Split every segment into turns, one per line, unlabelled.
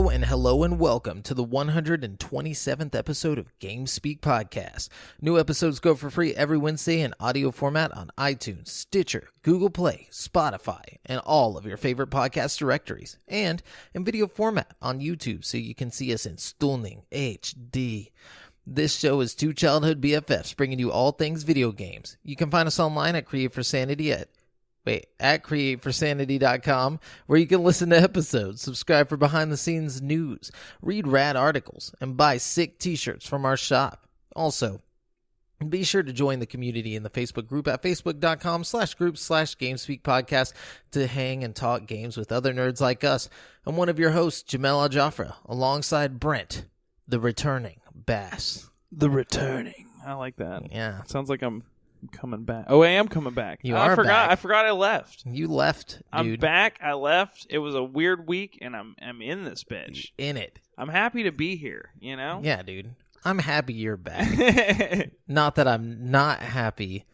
Hello and welcome to the 127th episode of GameSpeak Podcast. New episodes go for free every Wednesday in audio format on iTunes, Stitcher, Google Play, Spotify, and all of your favorite podcast directories, and in video format on YouTube so you can see us in stunning HD. This show is two childhood BFFs bringing you all things video games. You can find us online at createforsanity.com, where you can listen to episodes, subscribe for behind-the-scenes news, read rad articles, and buy sick t-shirts from our shop. Also, be sure to join the community in the Facebook group at facebook.com/group/GameSpeakPodcast to hang and talk games with other nerds like us. I'm one of your hosts, JAMAL Al-Jafra, alongside Brent, the returning Bass.
The returning. I like that.
Yeah.
Sounds like I'm coming back. Oh, I am coming back.
I forgot
I left.
You left, dude.
I'm back. I left. It was a weird week, and I'm in this bitch.
In it.
I'm happy to be here, you know?
Yeah, dude. I'm happy you're back. Not that I'm not happy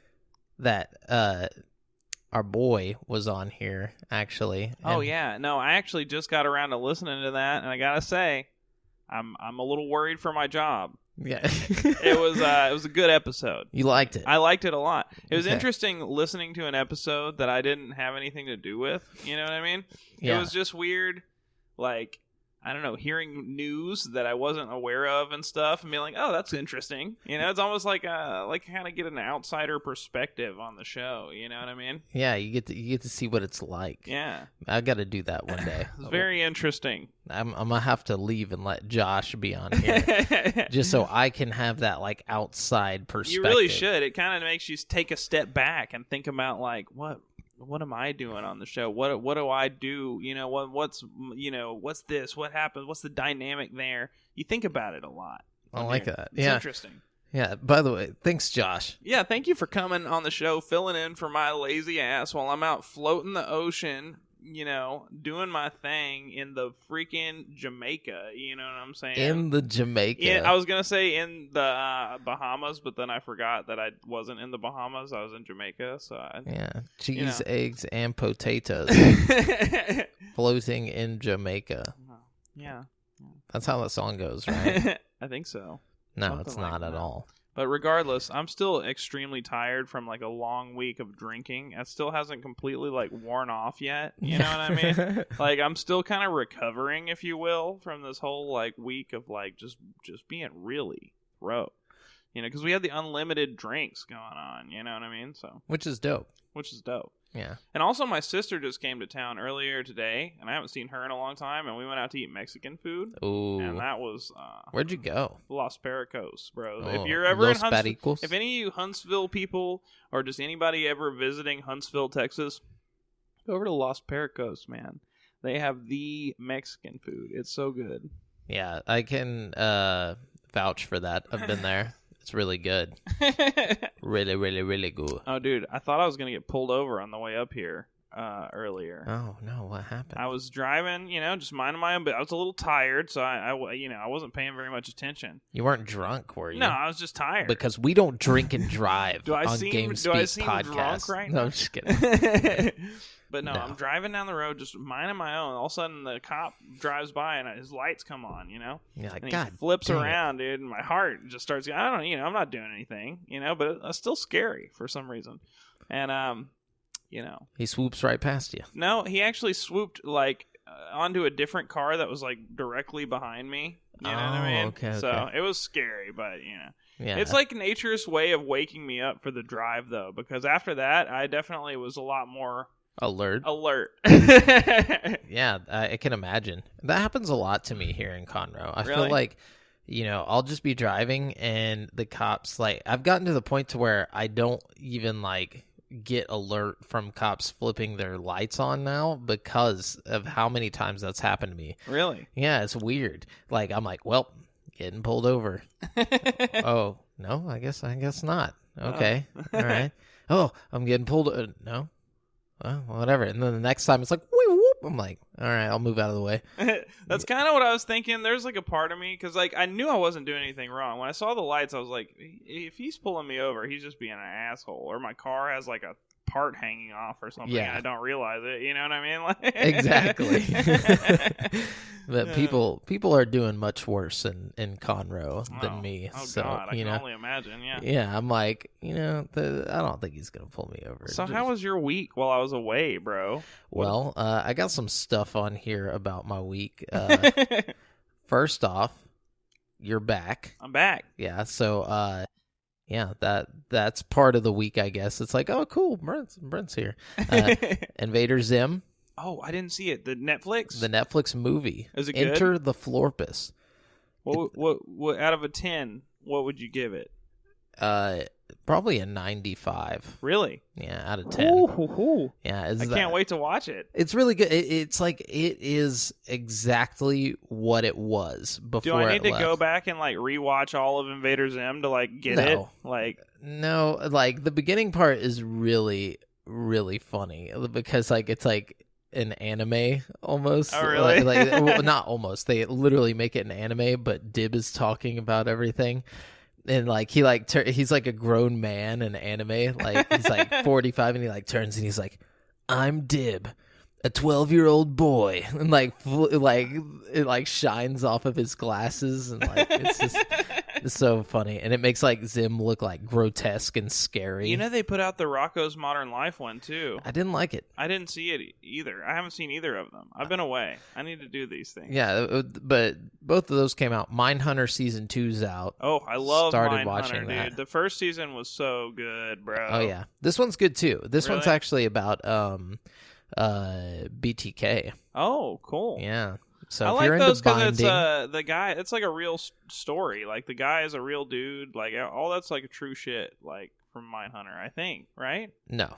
that our boy was on here, actually.
Oh, yeah. No, I actually just got around to listening to that, and I gotta say, I'm a little worried for my job.
Yeah.
It was a good episode.
You liked it.
I liked it a lot. It was interesting listening to an episode that I didn't have anything to do with. You know what I mean? Yeah. It was just weird, like, I don't know, hearing news that I wasn't aware of and stuff, and being like, oh, that's interesting. You know, it's almost like kind of get an outsider perspective on the show. You know what I mean?
Yeah, you get to see what it's like.
Yeah,
I got to do that one day.
It's very interesting.
I'm gonna have to leave and let Josh be on here, just so I can have that like outside perspective.
You really should. It kind of makes you take a step back and think about like what am I doing on the show? What do I do? You know, what's this? What happens? What's the dynamic there? You think about it a lot.
I like that.
It's interesting.
Yeah. By the way, thanks, Josh.
Yeah, thank you for coming on the show, filling in for my lazy ass while I'm out floating the ocean, you know, doing my thing in the freaking Jamaica. You know what I'm saying?
In the Jamaica.
I was going to say in the Bahamas, but then I forgot that I wasn't in the Bahamas. I was in Jamaica.
Cheese, eggs, and potatoes floating in Jamaica.
Yeah.
That's how the song goes, right?
I think so.
No,
Something
it's not at all.
But regardless, I'm still extremely tired from like a long week of drinking. It still hasn't completely like worn off yet. You know what I mean? Like I'm still kind of recovering, if you will, from this whole like week of like just being really broke. You know, because we had the unlimited drinks going on. You know what I mean? So
which is dope.
Yeah. And also my sister just came to town earlier today, and I haven't seen her in a long time, and we went out to eat Mexican food.
Ooh.
And that was...
Where'd you go?
Los Pericos, bro.
Oh,
if you're ever in Huntsville...
Pericos?
If any of you Huntsville people, or just anybody ever visiting Huntsville, Texas, go over to Los Pericos, man. They have the Mexican food. It's so good.
Yeah, I can vouch for that. I've been there. It's really good. Really, really, really good.
Oh, dude, I thought I was going to get pulled over on the way up here earlier.
Oh, no, what happened?
I was driving, you know, just minding my own business. I was a little tired, so I wasn't paying very much attention.
You weren't drunk, were you?
No, I was just tired.
Because we don't drink and drive on GameSpeak Podcast.
Drunk right now?
No, I'm just kidding.
But no, I'm driving down the road, just minding my own. All of a sudden, the cop drives by, and his lights come on, you know?
You're like,
and
God,
he flips around, dude, and my heart just starts, I don't know, you know, I'm not doing anything, you know, but it's still scary for some reason. And, you know.
He swoops right past you.
No, he actually swooped, like, onto a different car that was, like, directly behind me. You know what I mean?
Okay.
So it was scary, but, you know.
Yeah.
It's like nature's way of waking me up for the drive, though, because after that, I definitely was a lot more...
Alert. Yeah, I can imagine. That happens a lot to me here in Conroe. I feel like, you know, I'll just be driving and the cops, like, I've gotten to the point to where I don't even, like, get alert from cops flipping their lights on now because of how many times that's happened to me.
Really?
Yeah, it's weird. Like, I'm like, well, getting pulled over. Oh, no, I guess not. Okay. All right. Oh, I'm getting pulled. No. Well, whatever. And then the next time it's like, whoop, whoop. I'm like, all right, I'll move out of the way.
That's kind of what I was thinking. There's like a part of me, because like I knew I wasn't doing anything wrong. When I saw the lights, I was like, if he's pulling me over, he's just being an asshole. Or my car has like a part hanging off or something.
Yeah.
And I don't realize it. You know what I mean? Like...
Exactly. But people are doing much worse in Conroe than me.
Oh
so,
God, I can only imagine. Yeah.
Yeah, I'm like, I don't think he's gonna pull me over.
So how was your week while I was away, bro?
Well, I got some stuff on here about my week. First off, you're back.
I'm back.
Yeah. So, yeah, that's part of the week, I guess. It's like, oh, cool, Brent's here. Invader Zim.
Oh, I didn't see it. The Netflix
movie.
Is it good?
Enter the Florpus.
What out of a 10, what would you give it?
Probably a 95.
Really?
Yeah, out of 10.
Ooh.
Yeah,
I can't wait to watch it.
It's really good. It's like it is exactly what it was before.
Do I need to
left.
go back and like rewatch all of Invader Zim to like get it? Like
no, like the beginning part is really, really funny because like it's like an anime almost.
Oh, really?
Well, not almost. They literally make it an anime, but Dib is talking about everything. And like he's like a grown man in anime, like he's like 45, and he like turns and he's like, "I'm Dib, a 12-year-old boy," and like it like shines off of his glasses, and like it's so funny, and it makes like Zim look like grotesque and scary.
You know, they put out the Rocko's Modern Life one too.
I didn't like it.
I didn't see it either. I haven't seen either of them. I've been away. I need to do these things.
Yeah, but both of those came out. Mindhunter season 2's out.
Oh, I love
Started
Mindhunter,
watching
dude.
that.
The first season was so good, bro.
Oh yeah, this one's good too. This
Really?
one's actually about BTK.
Oh, cool.
Yeah. So
I
if
like
you're
those
into
because
binding,
it's the guy. It's like a real story. Like the guy is a real dude. Like all that's like a true shit. Like from Mindhunter, I think. Right?
no,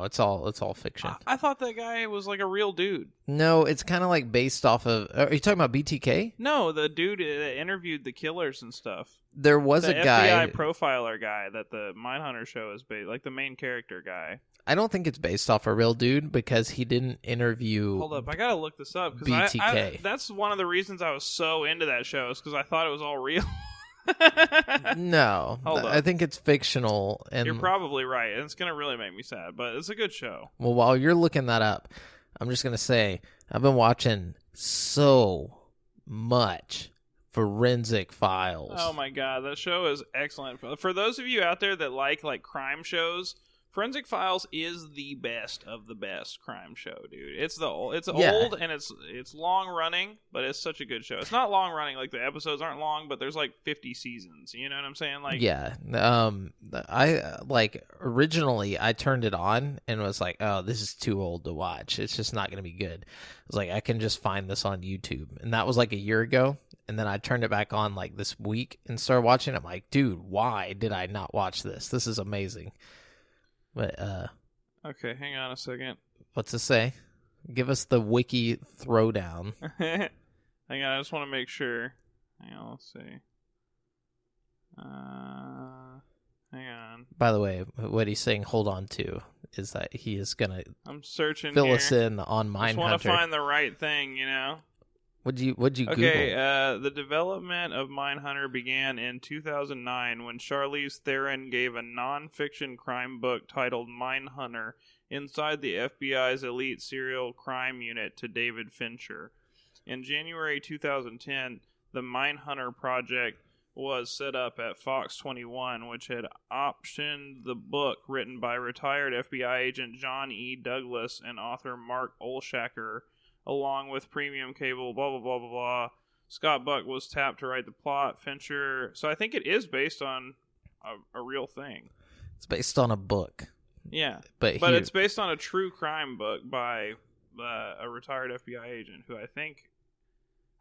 it's all fiction.
I thought that guy was like a real dude.
No, it's kind of like based off of. Are you talking about BTK?
No, the dude that interviewed the killers and stuff.
There was
The
a guy.
FBI profiler guy that the Mindhunter show is based, like the main character guy.
I don't think it's based off a real dude because he didn't interview.
Hold up, I gotta look this up because
BTK.
that's one of the reasons I was so into that show is because I thought it was all real.
No,
Hold up.
I think it's fictional. And
You're probably right, and it's gonna really make me sad, but it's a good show.
well, while you're looking that up, I'm just gonna say I've been watching so much Forensic Files.
Oh my god, that show is excellent. For those of you out there that like crime shows, Forensic Files is the best of the best crime show, dude. It's old and it's long running, but it's such a good show. It's not long running, like the episodes aren't long, but there's like 50 seasons. You know what I'm saying? Like
yeah. I like originally I turned it on and was like, oh, this is too old to watch. It's just not gonna be good. I was like, I can just find this on YouTube, and that was like a year ago. And then I turned it back on like this week and started watching. I'm like, dude, why did I not watch this? This is amazing. But
okay, hang on a second.
What's it say? Give us the wiki throwdown.
Hang on, I just want to make sure. Hang on, let's see. Hang on.
By the way, what he's saying, hold on to, is that he is gonna
I'm searching.
fill
here.
us in on
I just want to
Mindhunter.
find the right thing, you know.
What'd you Google?
Okay, the development of Mindhunter began in 2009 when Charlize Theron gave a non-fiction crime book titled Mindhunter Inside the FBI's Elite Serial Crime Unit to David Fincher. In January 2010, the Mindhunter project was set up at Fox 21, which had optioned the book written by retired FBI agent John E. Douglas and author Mark Olshaker, along with premium cable, blah, blah, blah, blah, blah. Scott Buck was tapped to write the plot. Fincher... So I think it is based on a real thing.
It's based on a book.
Yeah.
But
it's based on a true crime book by a retired FBI agent who I think...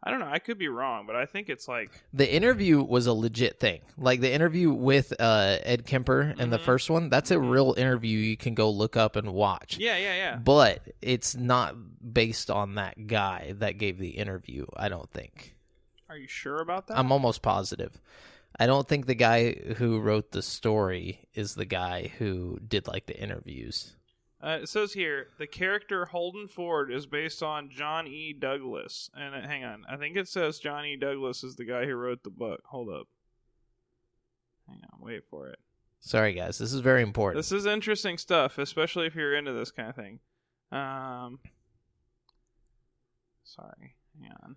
I don't know. I could be wrong, but I think it's like...
The interview was a legit thing. Like, the interview with Ed Kemper in the first one, that's a real interview you can go look up and watch.
Yeah.
But it's not based on that guy that gave the interview, I don't think.
Are you sure about that?
I'm almost positive. I don't think the guy who wrote the story is the guy who did, like, the interviews.
It says here, the character Holden Ford is based on John E. Douglas. And hang on, I think it says John E. Douglas is the guy who wrote the book. Hold up. Hang on, wait for it.
Sorry, guys. This is very important.
This is interesting stuff, especially if you're into this kind of thing. Sorry. Hang on.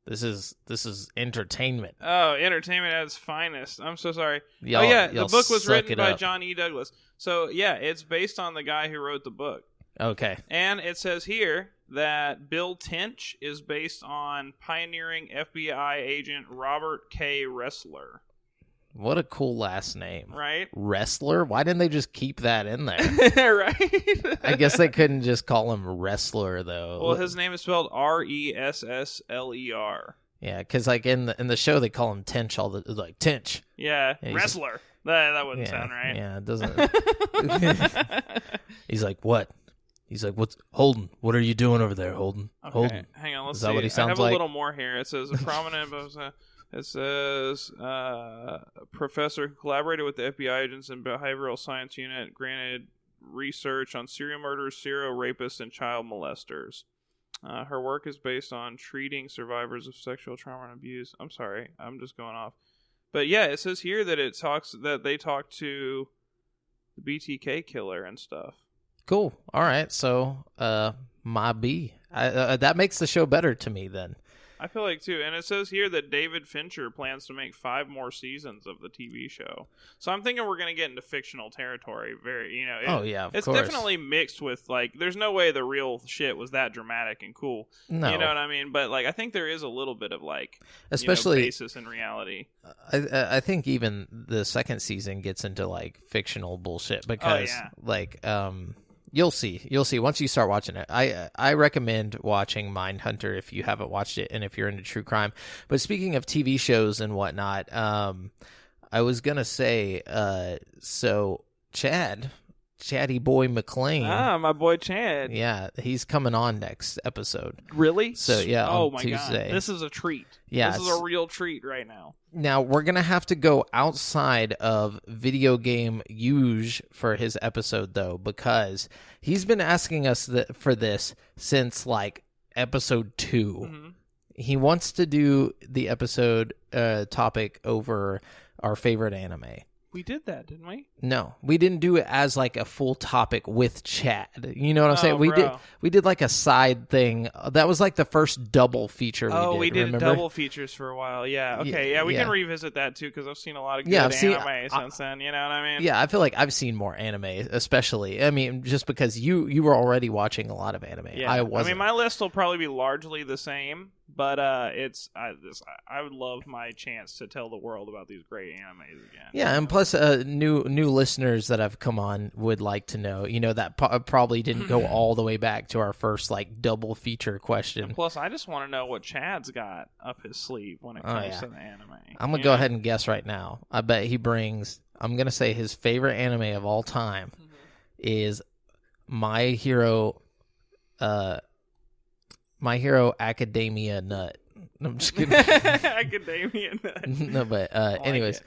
This is entertainment.
Oh, entertainment at its finest. I'm so sorry.
Y'all,
the book was written by
up.
John E. Douglas. So, yeah, it's based on the guy who wrote the book.
Okay.
And it says here that Bill Tench is based on pioneering FBI agent Robert K. Ressler.
What a cool last name.
Right?
Wrestler? Why didn't they just keep that in there?
Right?
I guess they couldn't just call him Wrestler, though.
Well, his name is spelled Ressler.
Yeah, because like in the show they call him Tench all the like Tench.
Yeah, Wrestler. That wouldn't sound right.
Yeah, it doesn't. He's like, what? He's like, what's Holden? What are you doing over there, Holden?
Okay,
Holden.
hang on. Let's
Is
see.
that what he sounds
I have
like?
a little more here. It says a prominent. It says a professor who collaborated with the FBI agents and behavioral science unit granted research on serial murderers, serial rapists, and child molesters. Her work is based on treating survivors of sexual trauma and abuse. I'm sorry, I'm just going off. But yeah, it says here that they talk to the BTK killer and stuff.
Cool. All right. So, my B. That makes the show better to me then.
I feel like too, and it says here that David Fincher plans to make 5 more seasons of the TV show. So I'm thinking we're going to get into fictional territory. It's
course.
definitely mixed with like. There's no way the real shit was that dramatic and cool.
No,
you know what I mean. But like, I think there is a little bit of like,
especially
basis in reality.
I think even the second season gets into like fictional bullshit because You'll see once you start watching it. I recommend watching Mindhunter if you haven't watched it and if you're into true crime. But speaking of TV shows and whatnot, I was gonna say, so Chatty Boy McLean.
My boy Chad.
Yeah, he's coming on next episode.
Really?
So yeah,
oh
on
my
Tuesday.
God, this is a treat.
Yeah,
this is a real treat right now.
Now, we're going to have to go outside of video game Huge for his episode, though, because he's been asking us for this since, like, episode 2. Mm-hmm. He wants to do the episode topic over our favorite anime.
We did that, didn't we?
No, we didn't do it as like a full topic with Chad. You know what I'm saying? We did like a side thing. That was like the first double feature
we did
remember?
Double features for a while. Yeah. Okay. Yeah, we can revisit that too because I've seen a lot of good anime since then. You know what I mean?
Yeah, I feel like I've seen more anime, especially. I mean, just because you were already watching a lot of anime.
Yeah. I wasn't. I mean, my list will probably be largely the same, but I would love my chance to tell the world about these great animes again.
Yeah, and plus new listeners that have come on would like to know, that probably didn't go all the way back to our first like double feature question.
And plus, I just want to know what Chad's got up his sleeve when it comes to the anime.
I'm going to go ahead and guess right now. I bet he brings, I'm going to say his favorite anime of all time is My Hero Academia Nut. I'm just kidding.
Academia Nut.
No, but anyways,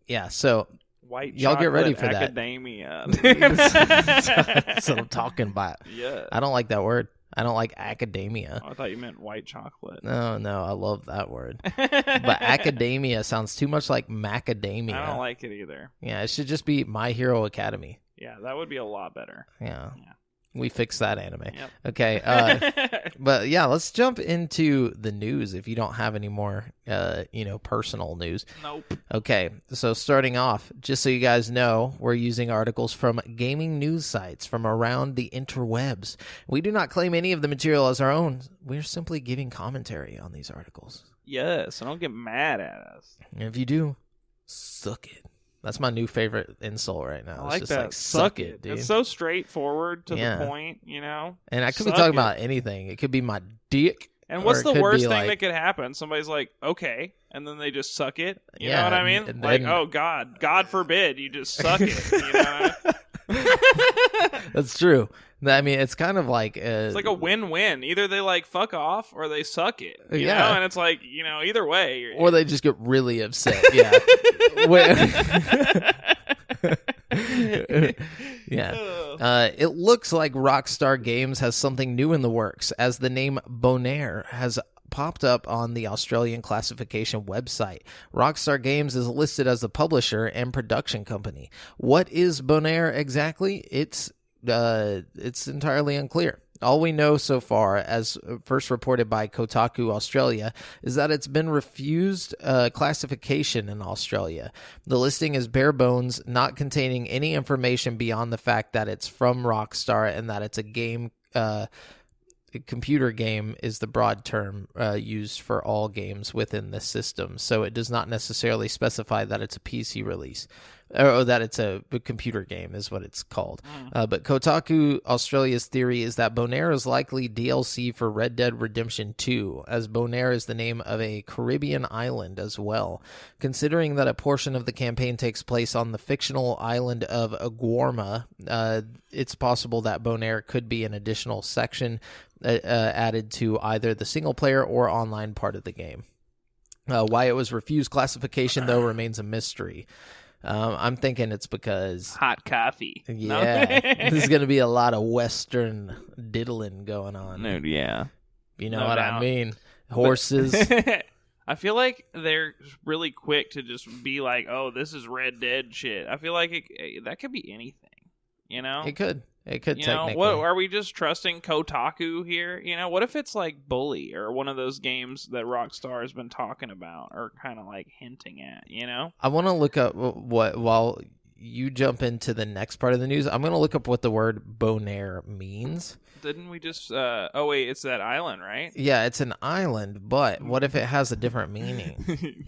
yeah, so
White
y'all get ready for
Academia.
That's what I'm talking about.
Yeah.
I don't like that word. I don't like academia.
Oh, I thought you meant white chocolate.
No, I love that word. But academia sounds too much like macadamia.
I don't like it either.
Yeah, it should just be My Hero Academy.
Yeah, that would be a lot better.
Yeah. We fixed that anime.
Yep.
Okay. But yeah, let's jump into the news if you don't have any more, personal news.
Nope.
Okay. So starting off, just so you guys know, we're using articles from gaming news sites from around the interwebs. We do not claim any of the material as our own. We're simply giving commentary on these articles.
Yes. So don't get mad at us.
And if you do, suck it. That's my new favorite insult right now.
I like
it's just
that.
like, suck it, dude.
It's so straightforward to the point,
And I could be talking about anything. It could be my dick.
And what's the worst thing that could happen? Somebody's like, okay, and then they just suck it. You know what I mean? Like, oh, God forbid you just suck it.
That's true. I mean, it's kind of like...
it's like a win-win. Either they like fuck off or they suck it. You know? And it's like, either way.
Or they just get really upset. Yeah. Yeah. It looks like Rockstar Games has something new in the works, as the name Bonaire has popped up on the Australian classification website. Rockstar Games is listed as the publisher and production company. What is Bonaire exactly? It's entirely unclear. All we know so far, as first reported by Kotaku Australia, is that it's been refused classification in Australia. The listing is bare bones, not containing any information beyond the fact that it's from Rockstar and that it's a game. Computer game is the broad term used for all games within the system, so it does not necessarily specify that it's a PC release or that it's a computer game is what it's called. But Kotaku Australia's theory is that Bonaire is likely DLC for Red Dead Redemption 2, as Bonaire is the name of a Caribbean island as well. Considering that a portion of the campaign takes place on the fictional island of Aguarma, it's possible that Bonaire could be an additional section added to either the single-player or online part of the game. Why it was refused classification, though, remains a mystery. I'm thinking it's because...
hot coffee.
Yeah. There's going to be a lot of Western diddling going on.
Dude, yeah.
You know what I mean? Horses.
I feel like they're really quick to just be like, oh, this is Red Dead shit. I feel like that could be anything, you know?
It could. It could
you
technically.
know, what, are we just trusting Kotaku here? You know, what if it's like Bully or one of those games that Rockstar has been talking about or kind of like hinting at, you know?
I want to look up what, while you jump into the next part of the news, I'm going to look up what the word Bonaire means.
Didn't we just, oh wait, it's that island, right?
Yeah, it's an island, but what if it has a different meaning?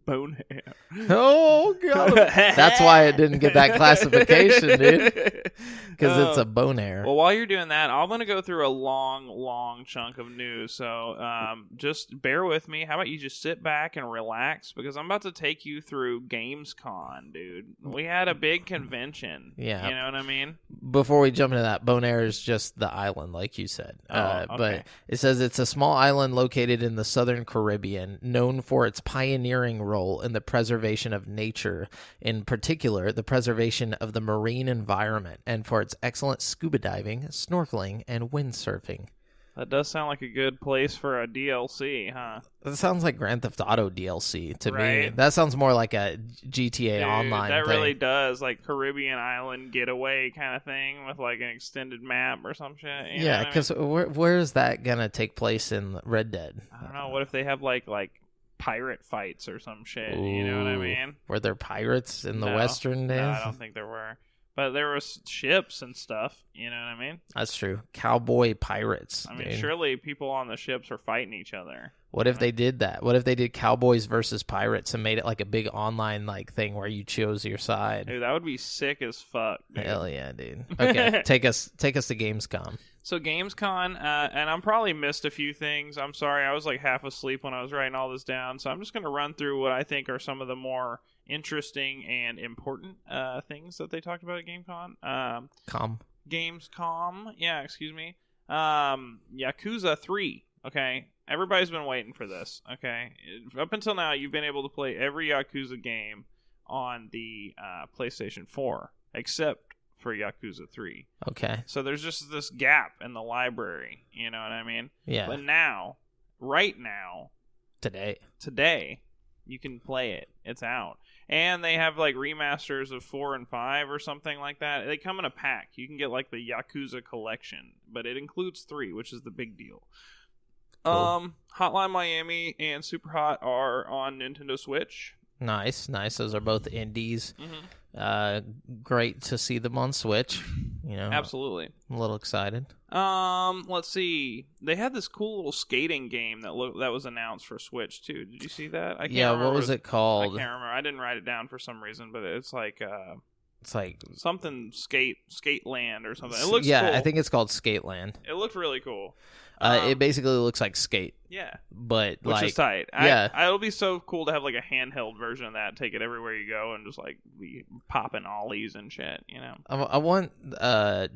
Bonaire.
Oh, God. That's why it didn't get that classification, dude. Because it's a Bonaire.
Well, while you're doing that, I'm going to go through a long chunk of news. So just bear with me. How about you just sit back and relax? Because I'm about to take you through Gamescom, dude. We had a big convention.
Yeah.
You know what I mean?
Before we jump into that, Bonaire is just the island, like you said.
Okay.
But it says it's a small island located in the southern Caribbean, known for its pioneering role in the preservation of nature, in particular, the preservation of the marine environment, and for its excellent scuba diving, snorkeling, and windsurfing.
That does sound like a good place for a DLC, huh?
That sounds like Grand Theft Auto DLC to me.
Right?
That sounds more like a GTA
Dude,
Online
that
thing.
really does, like Caribbean island getaway kind of thing with like an extended map or some shit. You know
Yeah,
what I
because where is that gonna take place in Red Dead?
I don't know. What if they have like pirate fights or some shit? You know what I mean?
Were there pirates in the
No.
Western days?
No, I don't think there were. But there was ships and stuff. You know what I mean?
That's true. Cowboy pirates.
I mean,
dude.
surely people on the ships are fighting each other.
What if they did that? What if they did cowboys versus pirates and made it like a big online like thing where you chose your side?
Dude, that would be sick as fuck. Dude.
Hell yeah, dude. Okay, take us to Gamescom.
So Gamescom, and I probably missed a few things. I'm sorry, I was like half asleep when I was writing all this down. So I'm just going to run through what I think are some of the more interesting and important things that they talked about at Gamescom. Gamescom, yeah, excuse me. Yakuza 3, okay? Everybody's been waiting for this, okay? Up until now, you've been able to play every Yakuza game on the PlayStation 4, except for Yakuza 3.
Okay.
So there's just this gap in the library, you know what I mean?
Yeah.
But now, right now, today, you can play it. It's out. And they have like remasters of 4 and 5 or something like that. They come in a pack. You can get like the Yakuza collection, but it includes 3, which is the big deal.
Cool.
Hotline Miami and Superhot are on Nintendo Switch.
Nice. Those are both indies.
Mm-hmm.
Great to see them on Switch. You know,
Absolutely.
I'm a little excited.
Let's see. They had this cool little skating game that was announced for Switch too. Did you see that? I can't remember
What was it called?
I can't remember. I didn't write it down for some reason, but it's like something skate land or something. It looks cool.
I think it's called Skateland.
It looked really cool.
It basically looks like Skate.
Yeah.
But
which is tight.
Yeah.
It'll be so cool to have like a handheld version of that. Take it everywhere you go and just like be popping ollies and shit, you know.
I want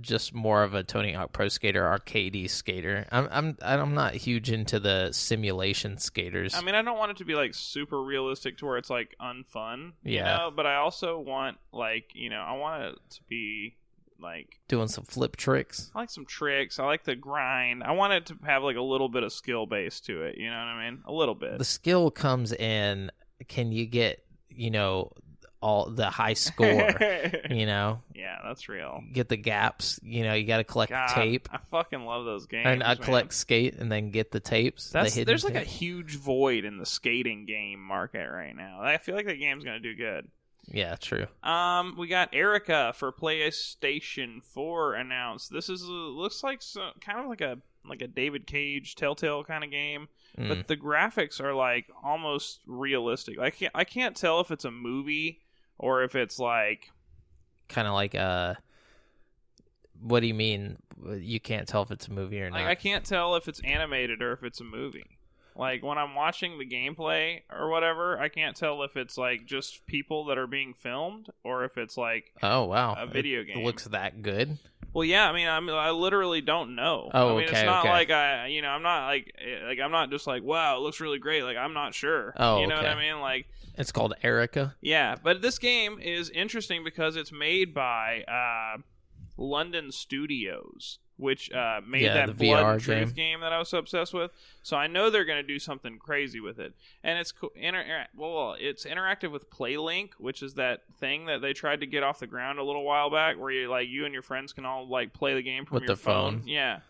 just more of a Tony Hawk Pro Skater arcadey skater. I'm not huge into the simulation skaters.
I mean, I don't want it to be like super realistic to where it's like unfun, you know, but I also want like, you know, I want it to be like
doing some flip tricks.
I like some tricks. I like the grind. I want it to have like a little bit of skill base to it. You know what I mean? A little bit.
The skill comes in. Can you get all the high score?
Yeah, that's real.
Get the gaps. You got to collect tape.
I fucking love those games.
And I collect skate and then get the tapes.
There's like a huge void in the skating game market right now. I feel like that game's gonna do good.
Yeah, true.
We got Erica for PlayStation 4 announced. This looks like kind of like a David Cage Telltale kind of game, but the graphics are like almost realistic. I can't tell if it's a movie or if it's like
kind of like what do you mean? You can't tell if it's a movie or not?
I can't tell if it's animated or if it's a movie. Like, when I'm watching the gameplay or whatever, I can't tell if it's, like, just people that are being filmed or if it's, like, a video game.
It looks that good?
Well, yeah, I mean, I literally don't know.
Oh,
I mean,
okay,
it's not
okay.
like I'm not, like, I'm not just like, wow, it looks really great. Like, I'm not sure.
Oh,
you know
okay.
what I mean? Like,
it's called Erica?
Yeah, but this game is interesting because it's made by London Studios, which made that Blood
VR
and Truth game that I was so obsessed with. So I know they're going to do something crazy with it. And it's it's interactive with PlayLink, which is that thing that they tried to get off the ground a little while back, where you and your friends can all like play the game from
with
your
the phone.
Yeah.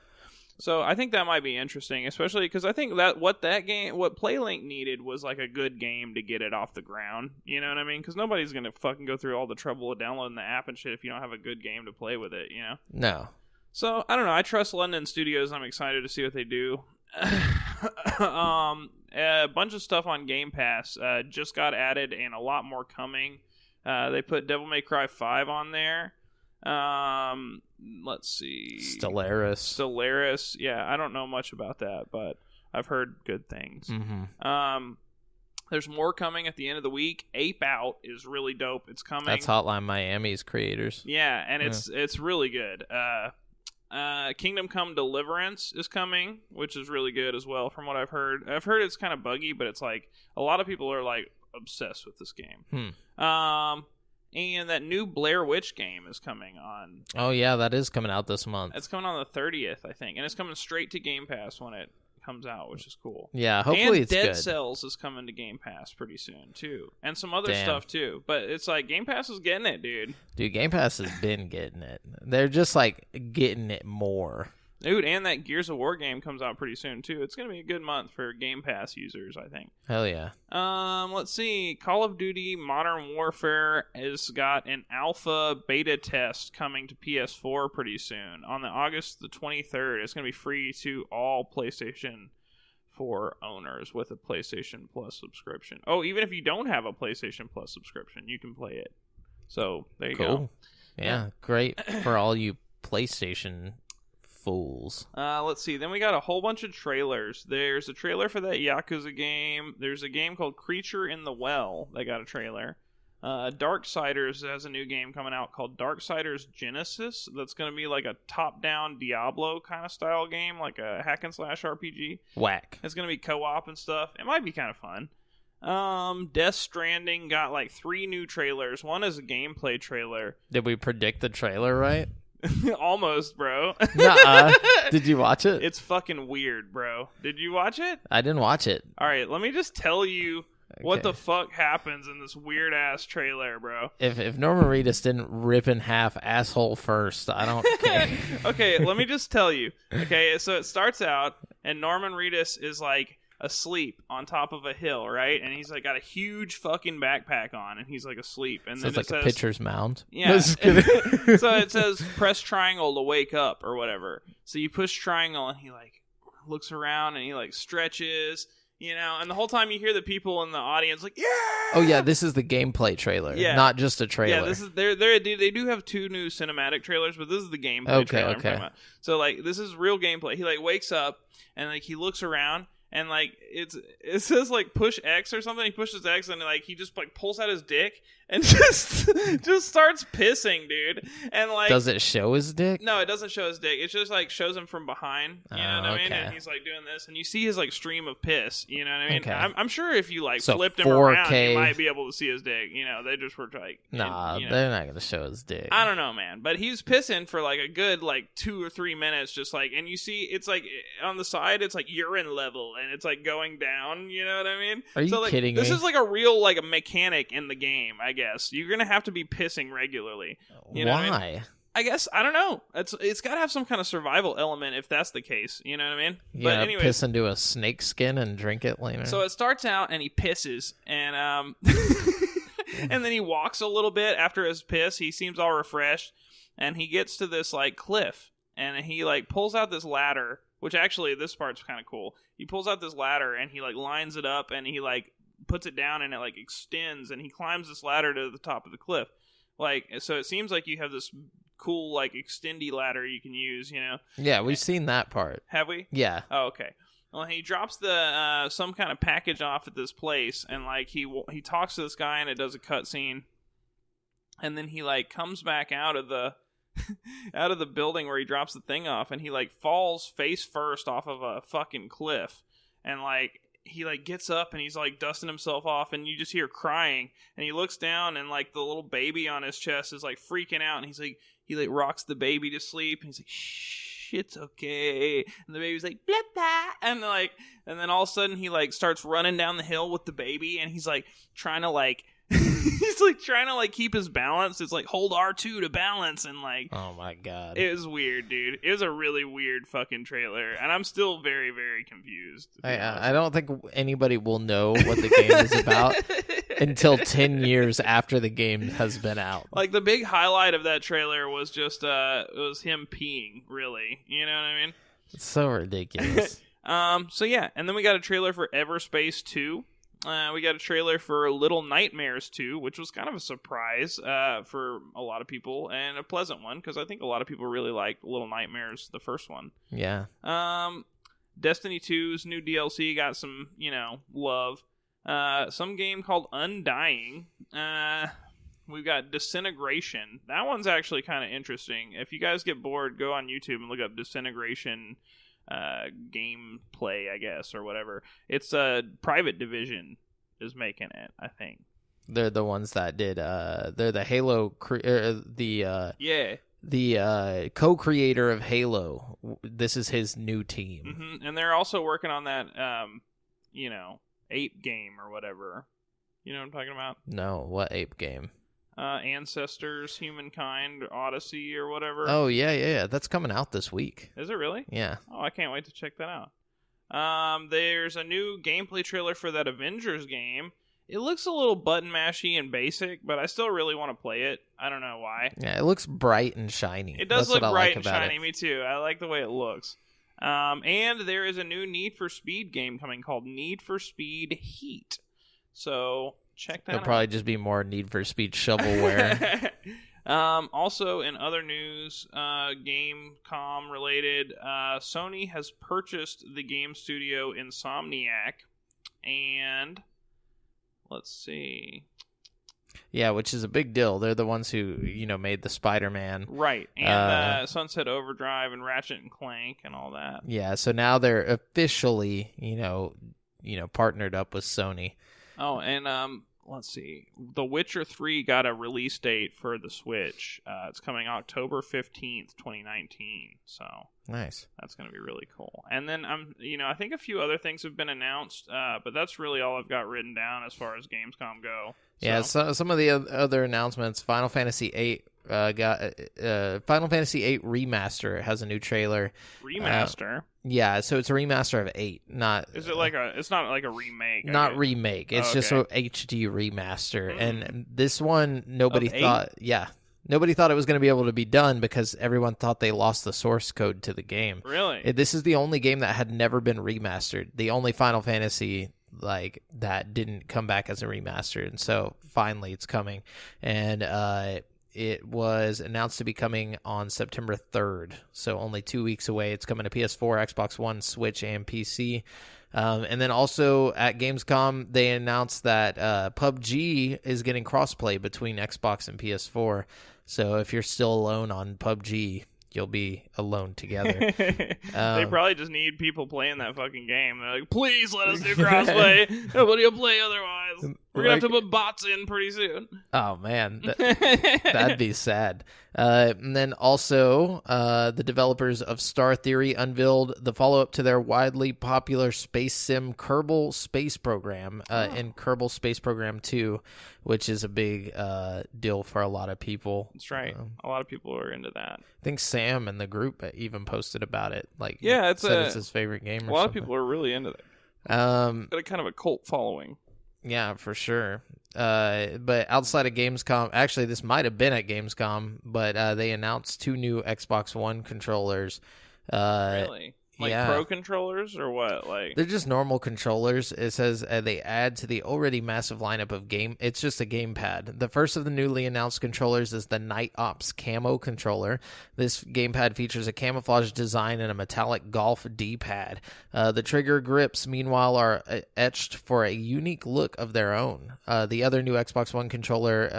So I think that might be interesting, especially because I think that what PlayLink needed was like a good game to get it off the ground. You know what I mean? Because nobody's going to fucking go through all the trouble of downloading the app and shit if you don't have a good game to play with it, you know?
No.
So, I don't know. I trust London Studios. I'm excited to see what they do. A bunch of stuff on Game Pass just got added and a lot more coming. They put Devil May Cry 5 on there. Let's see. Stellaris. Yeah, I don't know much about that, but I've heard good things.
Mm-hmm.
There's more coming at the end of the week. Ape Out is really dope. It's coming.
That's Hotline Miami's creators.
Yeah, and it's really good. Kingdom Come Deliverance is coming, which is really good as well from what I've heard. I've heard it's kind of buggy, but it's like a lot of people are like obsessed with this game. And that new Blair Witch game is coming on.
Oh yeah, that is coming out this month.
It's coming on the 30th, I think, and it's coming straight to Game Pass when it comes out, which is cool.
Yeah, hopefully it's
good.
good.
Dead Cells is coming to Game Pass pretty soon too, and some other stuff too. But it's like Game Pass is getting it, dude.
Dude, Game Pass has been getting it. They're just like getting it more.
Dude, and that Gears of War game comes out pretty soon too. It's gonna be a good month for Game Pass users, I think.
Hell yeah.
Let's see. Call of Duty Modern Warfare has got an alpha beta test coming to PS4 pretty soon. On August the 23rd, it's gonna be free to all PlayStation 4 owners with a PlayStation Plus subscription. Oh, even if you don't have a PlayStation Plus subscription, you can play it. So there you go.
Yeah, great for all you PlayStation fools.
Let's see. Then we got a whole bunch of trailers. There's a trailer for that Yakuza game. There's a game called Creature in the Well that got a trailer. Darksiders has a new game coming out called Darksiders Genesis. That's going to be like a top-down Diablo kind of style game, like a hack and slash RPG.
Whack.
It's going to be co-op and stuff. It might be kind of fun. Death Stranding got like 3 new trailers. One is a gameplay trailer.
Did we predict the trailer right?
Almost, bro.
Nuh-uh. Did you watch it?
It's fucking weird, bro. Did you watch it?
I didn't watch it.
All right, let me just tell you what the fuck happens in this weird ass trailer, bro.
If Norman Reedus didn't rip in half asshole first, I don't care.
Okay, let me just tell you. Okay, so it starts out and Norman Reedus is like asleep on top of a hill, right? And he's like got a huge fucking backpack on and he's like asleep. And
so
then
it's like
says,
a pitcher's mound.
Yeah. So it says press triangle to wake up or whatever. So you push triangle and he like looks around and he like stretches, you know, and the whole time you hear the people in the audience like, yeah.
Oh yeah, this is the gameplay trailer, not just a trailer.
Yeah, this is they do have 2 new cinematic trailers, but this is the gameplay trailer I'm talking about. So like this is real gameplay. He like wakes up and like he looks around and like it says like push X or something. He pushes X and like he just like pulls out his dick and just starts pissing, dude. And like,
does it show his dick?
No, it doesn't show his dick. It just like shows him from behind. You know what I mean? And he's like doing this, and you see his like stream of piss. You know what I mean?
Okay.
I'm sure if you like
so
flipped him
4K...
around, you might be able to see his dick. You know, they just were like,
nah,
and,
they're not gonna show his dick.
I don't know, man, but he's pissing for like a good like 2 or 3 minutes, just like, and you see it's like on the side, it's like urine level, and it's like going down. You know what I mean?
Are you kidding me?
This is like a real like a mechanic in the game. I guess you're gonna have to be pissing regularly. You know
Why?
what I mean? I guess I don't know. It's got to have some kind of survival element if that's the case. You know what I mean?
But anyways, piss into a snake skin and drink it later.
So it starts out and he pisses and and then he walks a little bit after his piss. He seems all refreshed and he gets to this like cliff and he like pulls out this ladder. Which actually this part's kind of cool. He pulls out this ladder and he like lines it up and he like puts it down and it like extends and he climbs this ladder to the top of the cliff. Like, so it seems like you have this cool like extendy ladder you can use, you know.
Yeah, we've seen that part.
Have we?
Yeah.
Oh, okay. Well, he drops the some kind of package off at this place, and like he talks to this guy, and it does a cutscene, and then he like comes back out of the out of the building where he drops the thing off, and he like falls face first off of a fucking cliff, and like. He like gets up and he's like dusting himself off and you just hear crying and he looks down and like the little baby on his chest is like freaking out and he like rocks the baby to sleep and he's like, shh, it's okay. And the baby's like, blah, blah. And then all of a sudden he like starts running down the hill with the baby and he's like trying to like he's like trying to like keep his balance. It's like hold R2 to balance and like,
oh my god,
it was weird, dude. It was a really weird fucking trailer, and I'm still very, very confused.
I don't think anybody will know what the game is about until 10 years after the game has been out.
Like the big highlight of that trailer was just it was him peeing. Really, you know what I mean?
It's so ridiculous.
So yeah, and then we got a trailer for Everspace 2. We got a trailer for Little Nightmares 2, which was kind of a surprise for a lot of people, and a pleasant one, because I think a lot of people really liked Little Nightmares, the first one.
Yeah.
Destiny 2's new DLC got some, love. Some game called Undying. We've got Disintegration. That one's actually kind of interesting. If you guys get bored, go on YouTube and look up Disintegration gameplay, I guess, or whatever. It's a Private Division is making it, I think.
They're the ones that did they're the Halo the co-creator of Halo. This is his new team.
Mm-hmm. And they're also working on that ape game or whatever. You know what I'm talking about?
No, what ape game?
Ancestors, Humankind, Odyssey, or whatever.
Oh, yeah. That's coming out this week.
Is it really?
Yeah.
Oh, I can't wait to check that out. There's a new gameplay trailer for that Avengers game. It looks a little button mashy and basic, but I still really want to play it. I don't know why.
Yeah, it looks bright and shiny.
It does look bright and shiny, me too. I like the way it looks. And there is a new Need for Speed game coming called Need for Speed Heat. So check that out.
It'll probably just be more Need for Speed shovelware.
Also, in other news, Gamescom related, Sony has purchased the game studio Insomniac, and let's see.
Yeah, which is a big deal. They're the ones who, made the Spider-Man.
Right, and Sunset Overdrive and Ratchet and Clank and all that.
Yeah, so now they're officially, partnered up with Sony.
Oh, and let's see. The Witcher 3 got a release date for the Switch. It's coming October 15th, 2019. So
nice.
That's going to be really cool. And then I think a few other things have been announced, but that's really all I've got written down as far as Gamescom go. So.
Yeah, so some of the other announcements. Final Fantasy VIII Final Fantasy VIII Remaster has a new trailer.
Remaster?
Yeah, so it's a remaster of 8. Not.
Is it like a? It's not like a remake.
Not remake. It's just a HD remaster. And this one, nobody thought. Yeah, nobody thought it was going to be able to be done because everyone thought they lost the source code to the game.
Really?
This is the only game that had never been remastered. The only Final Fantasy that didn't come back as a remaster, and so finally it's coming. And it was announced to be coming on September 3rd, so only 2 weeks away. It's coming to PS4, Xbox One, Switch, and PC. And then also at Gamescom, they announced that PUBG is getting crossplay between Xbox and PS4. So if you're still alone on PUBG, you'll be alone together.
They probably just need people playing that fucking game. They're like, please let us do crossplay. Nobody will play otherwise. We're going to have to put bots in pretty soon.
Oh, man. That'd be sad. And then also, the developers of Star Theory unveiled the follow-up to their widely popular space sim Kerbal Space Program and Kerbal Space Program 2, which is a big deal for a lot of people.
That's right. A lot of people are into that.
I think Sam in the group even posted about it.
It's
his favorite game.
A lot of people are really into that. Got a kind of a cult following.
Yeah, for sure. But outside of Gamescom, actually, this might have been at Gamescom, but they announced 2 new Xbox One controllers.
Really? Pro controllers or what?
They're just normal controllers. It says they add to the already massive lineup of game. It's just a gamepad. The first of the newly announced controllers is the Night Ops Camo controller. This gamepad features a camouflage design and a metallic golf D-pad. The trigger grips, meanwhile, are etched for a unique look of their own. The other new Xbox One controller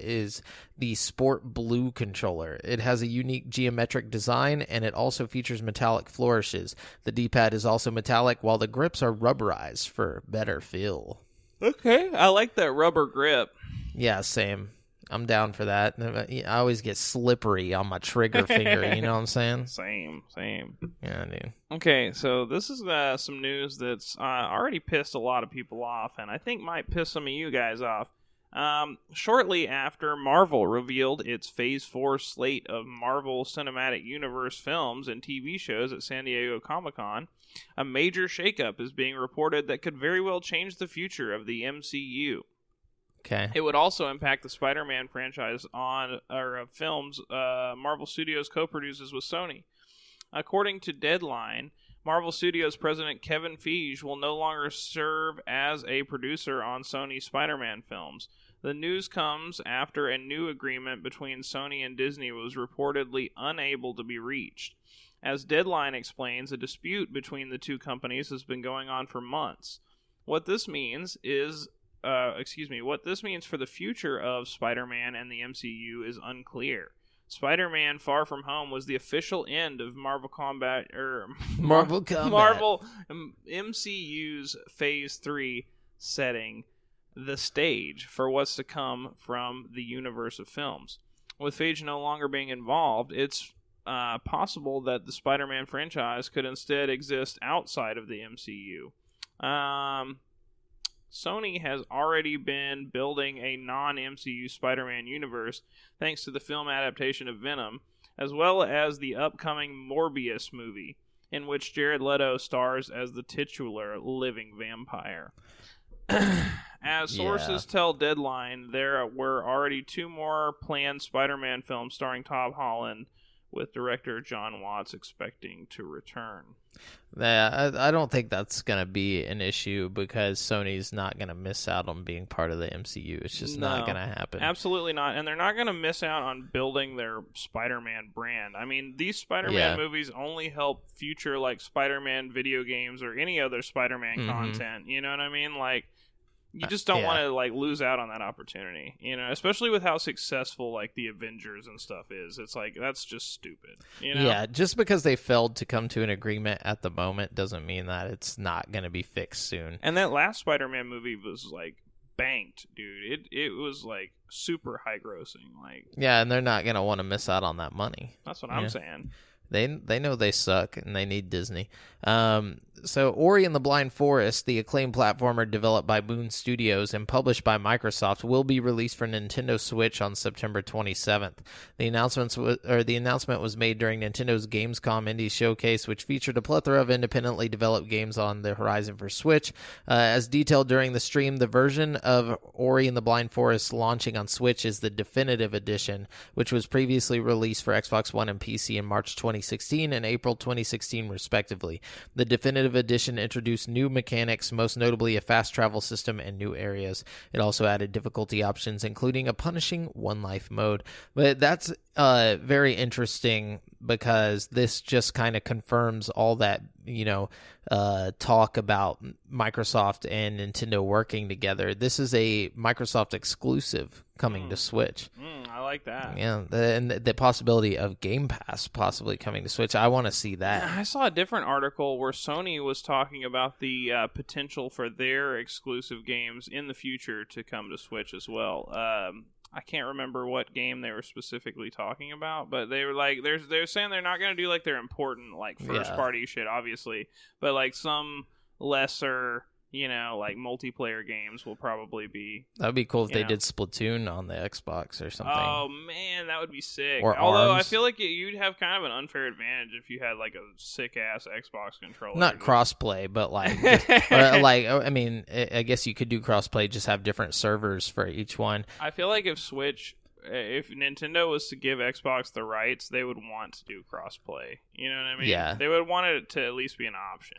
is the Sport Blue controller. It has a unique geometric design, and it also features metallic flourishes. The D-pad is also metallic, while the grips are rubberized for better feel.
Okay, I like that rubber grip.
Yeah, same. I'm down for that. I always get slippery on my trigger finger, you know what I'm saying?
Same.
Yeah, dude.
Okay, so this is some news that's already pissed a lot of people off, and I think might piss some of you guys off. Shortly after Marvel revealed its Phase 4 slate of Marvel Cinematic Universe films and TV shows at San Diego Comic-Con, a major shakeup is being reported that could very well change the future of the MCU.
Okay.
It would also impact the Spider-Man franchise films Marvel Studios co-produces with Sony. According to Deadline, Marvel Studios president Kevin Feige will no longer serve as a producer on Sony's Spider-Man films. The news comes after a new agreement between Sony and Disney was reportedly unable to be reached. As Deadline explains, a dispute between the two companies has been going on for months. What this means for the future of Spider-Man and the MCU is unclear. Spider-Man Far From Home was the official end of Marvel MCU's Phase 3 setting the stage for what's to come from the universe of films. With Feige no longer being involved, it's possible that the Spider-Man franchise could instead exist outside of the MCU. Sony has already been building a non-MCU Spider-Man universe thanks to the film adaptation of Venom, as well as the upcoming Morbius movie, in which Jared Leto stars as the titular living vampire. As sources tell Deadline, there were already 2 more planned Spider-Man films starring Tom Holland, with director John Watts expecting to return.
Yeah, I don't think that's going to be an issue because Sony's not going to miss out on being part of the MCU. It's just not going to happen.
Absolutely not. And they're not going to miss out on building their Spider-Man brand. I mean, these Spider-Man movies only help future Spider-Man video games or any other Spider-Man content. You know what I mean? You just don't want to lose out on that opportunity, especially with how successful the Avengers and stuff is. It's that's just stupid.
Yeah, just because they failed to come to an agreement at the moment doesn't mean that it's not going to be fixed soon.
And that last Spider-Man movie was banked, dude. It was super high grossing.
Yeah, and they're not going to want to miss out on that money.
That's what I'm saying.
They know they suck and they need Disney. So Ori and the Blind Forest, the acclaimed platformer developed by Boon Studios and published by Microsoft, will be released for Nintendo Switch on September 27th. The announcement was made during Nintendo's Gamescom Indie Showcase, which featured a plethora of independently developed games on the horizon for Switch. As detailed during the stream, the version of Ori and the Blind Forest launching on Switch is the Definitive Edition, which was previously released for Xbox One and PC in March 2016. 2016 and April 2016, respectively. The Definitive Edition introduced new mechanics, most notably a fast travel system and new areas. It also added difficulty options, including a punishing one life mode. But that's very interesting because this just kind of confirms all that, talk about Microsoft and Nintendo working together. This is a Microsoft exclusive coming to Switch.
I like that.
Yeah, and the possibility of Game Pass possibly coming to Switch. I want to see that.
I saw a different article where Sony was talking about the potential for their exclusive games in the future to come to Switch as well. I can't remember what game they were specifically talking about, but they were like, they're saying they're not going to do like their important like first party shit, obviously, but like some lesser, like multiplayer games will probably be.
That'd be cool if they did Splatoon on the Xbox or something.
Oh man, that would be sick.
Or
Although
Arms.
I feel like you'd have kind of an unfair advantage if you had like a sick ass Xbox controller.
Not crossplay, but like, I guess you could do crossplay, just have different servers for each one.
I feel like if Nintendo was to give Xbox the rights, they would want to do crossplay. You know what I mean?
Yeah.
They would want it to at least be an option,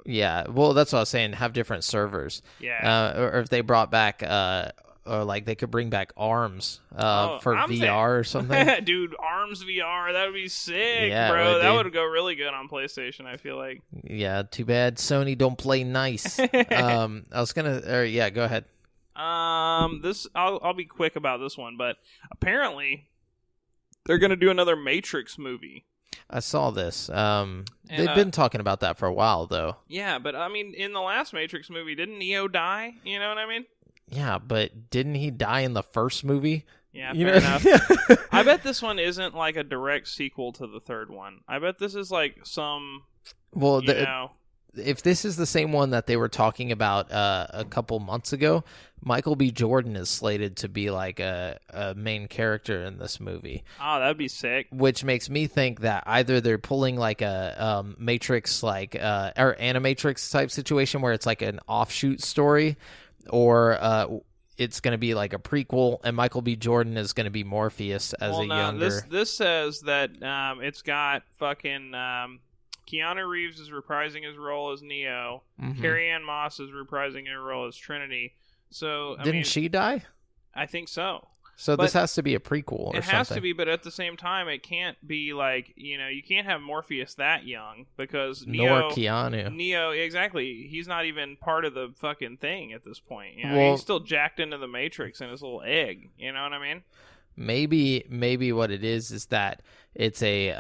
Yeah, well, that's what I was saying, have different servers.
Yeah.
Or if they brought back, or like they could bring back ARMS for VR or something.
Dude, ARMS VR, that would be sick,
Yeah,
bro. That would go really good on PlayStation, I feel like.
Yeah, too bad Sony don't play nice. I was gonna, go ahead.
I'll be quick about this one, but apparently they're gonna do another Matrix movie.
I saw this. They've been talking about that for a while, though.
Yeah, but I mean, in the last Matrix movie, didn't Neo die? You know what I mean?
Yeah, but didn't he die in the first movie?
Yeah, fair enough. I bet this one isn't like a direct sequel to the third one. I bet this is like some.
Well, if this is the same one that they were talking about a couple months ago, Michael B. Jordan is slated to be like a main character in this movie.
Oh, that'd be sick.
Which makes me think that either they're pulling like a Matrix or Animatrix type situation where it's like an offshoot story, or it's going to be like a prequel, and Michael B. Jordan is going to be Morpheus as younger.
This says that it's got fucking. Keanu Reeves is reprising his role as Neo.
Mm-hmm.
Carrie-Anne Moss is reprising her role as Trinity. So
Didn't she die?
I think so.
So this has to be a prequel or something.
It has to be, but at the same time, it can't be like, you can't have Morpheus that young because
Nor Keanu.
Neo, exactly. He's not even part of the fucking thing at this point. He's still jacked into the Matrix in his little egg. You know what I mean?
Maybe what it is that it's a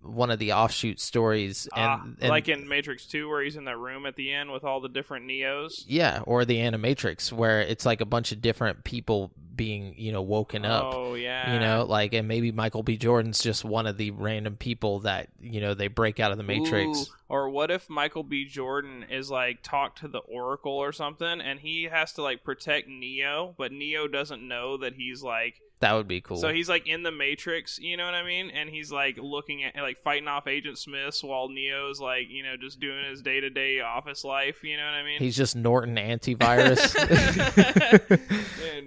one of the offshoot stories, and
like in Matrix 2 where he's in that room at the end with all the different Neos.
Yeah, or the Animatrix where it's like a bunch of different people being woken up.
Oh yeah.
And maybe Michael B. Jordan's just one of the random people that they break out of the Matrix.
Ooh, or what if Michael B. Jordan is like talked to the Oracle or something, and he has to like protect Neo, but Neo doesn't know that he's like.
That would be cool.
So he's like in the Matrix, you know what I mean? And he's like looking at like fighting off Agent Smiths while Neo's like, just doing his day-to-day office life, you know what I mean?
He's just Norton antivirus.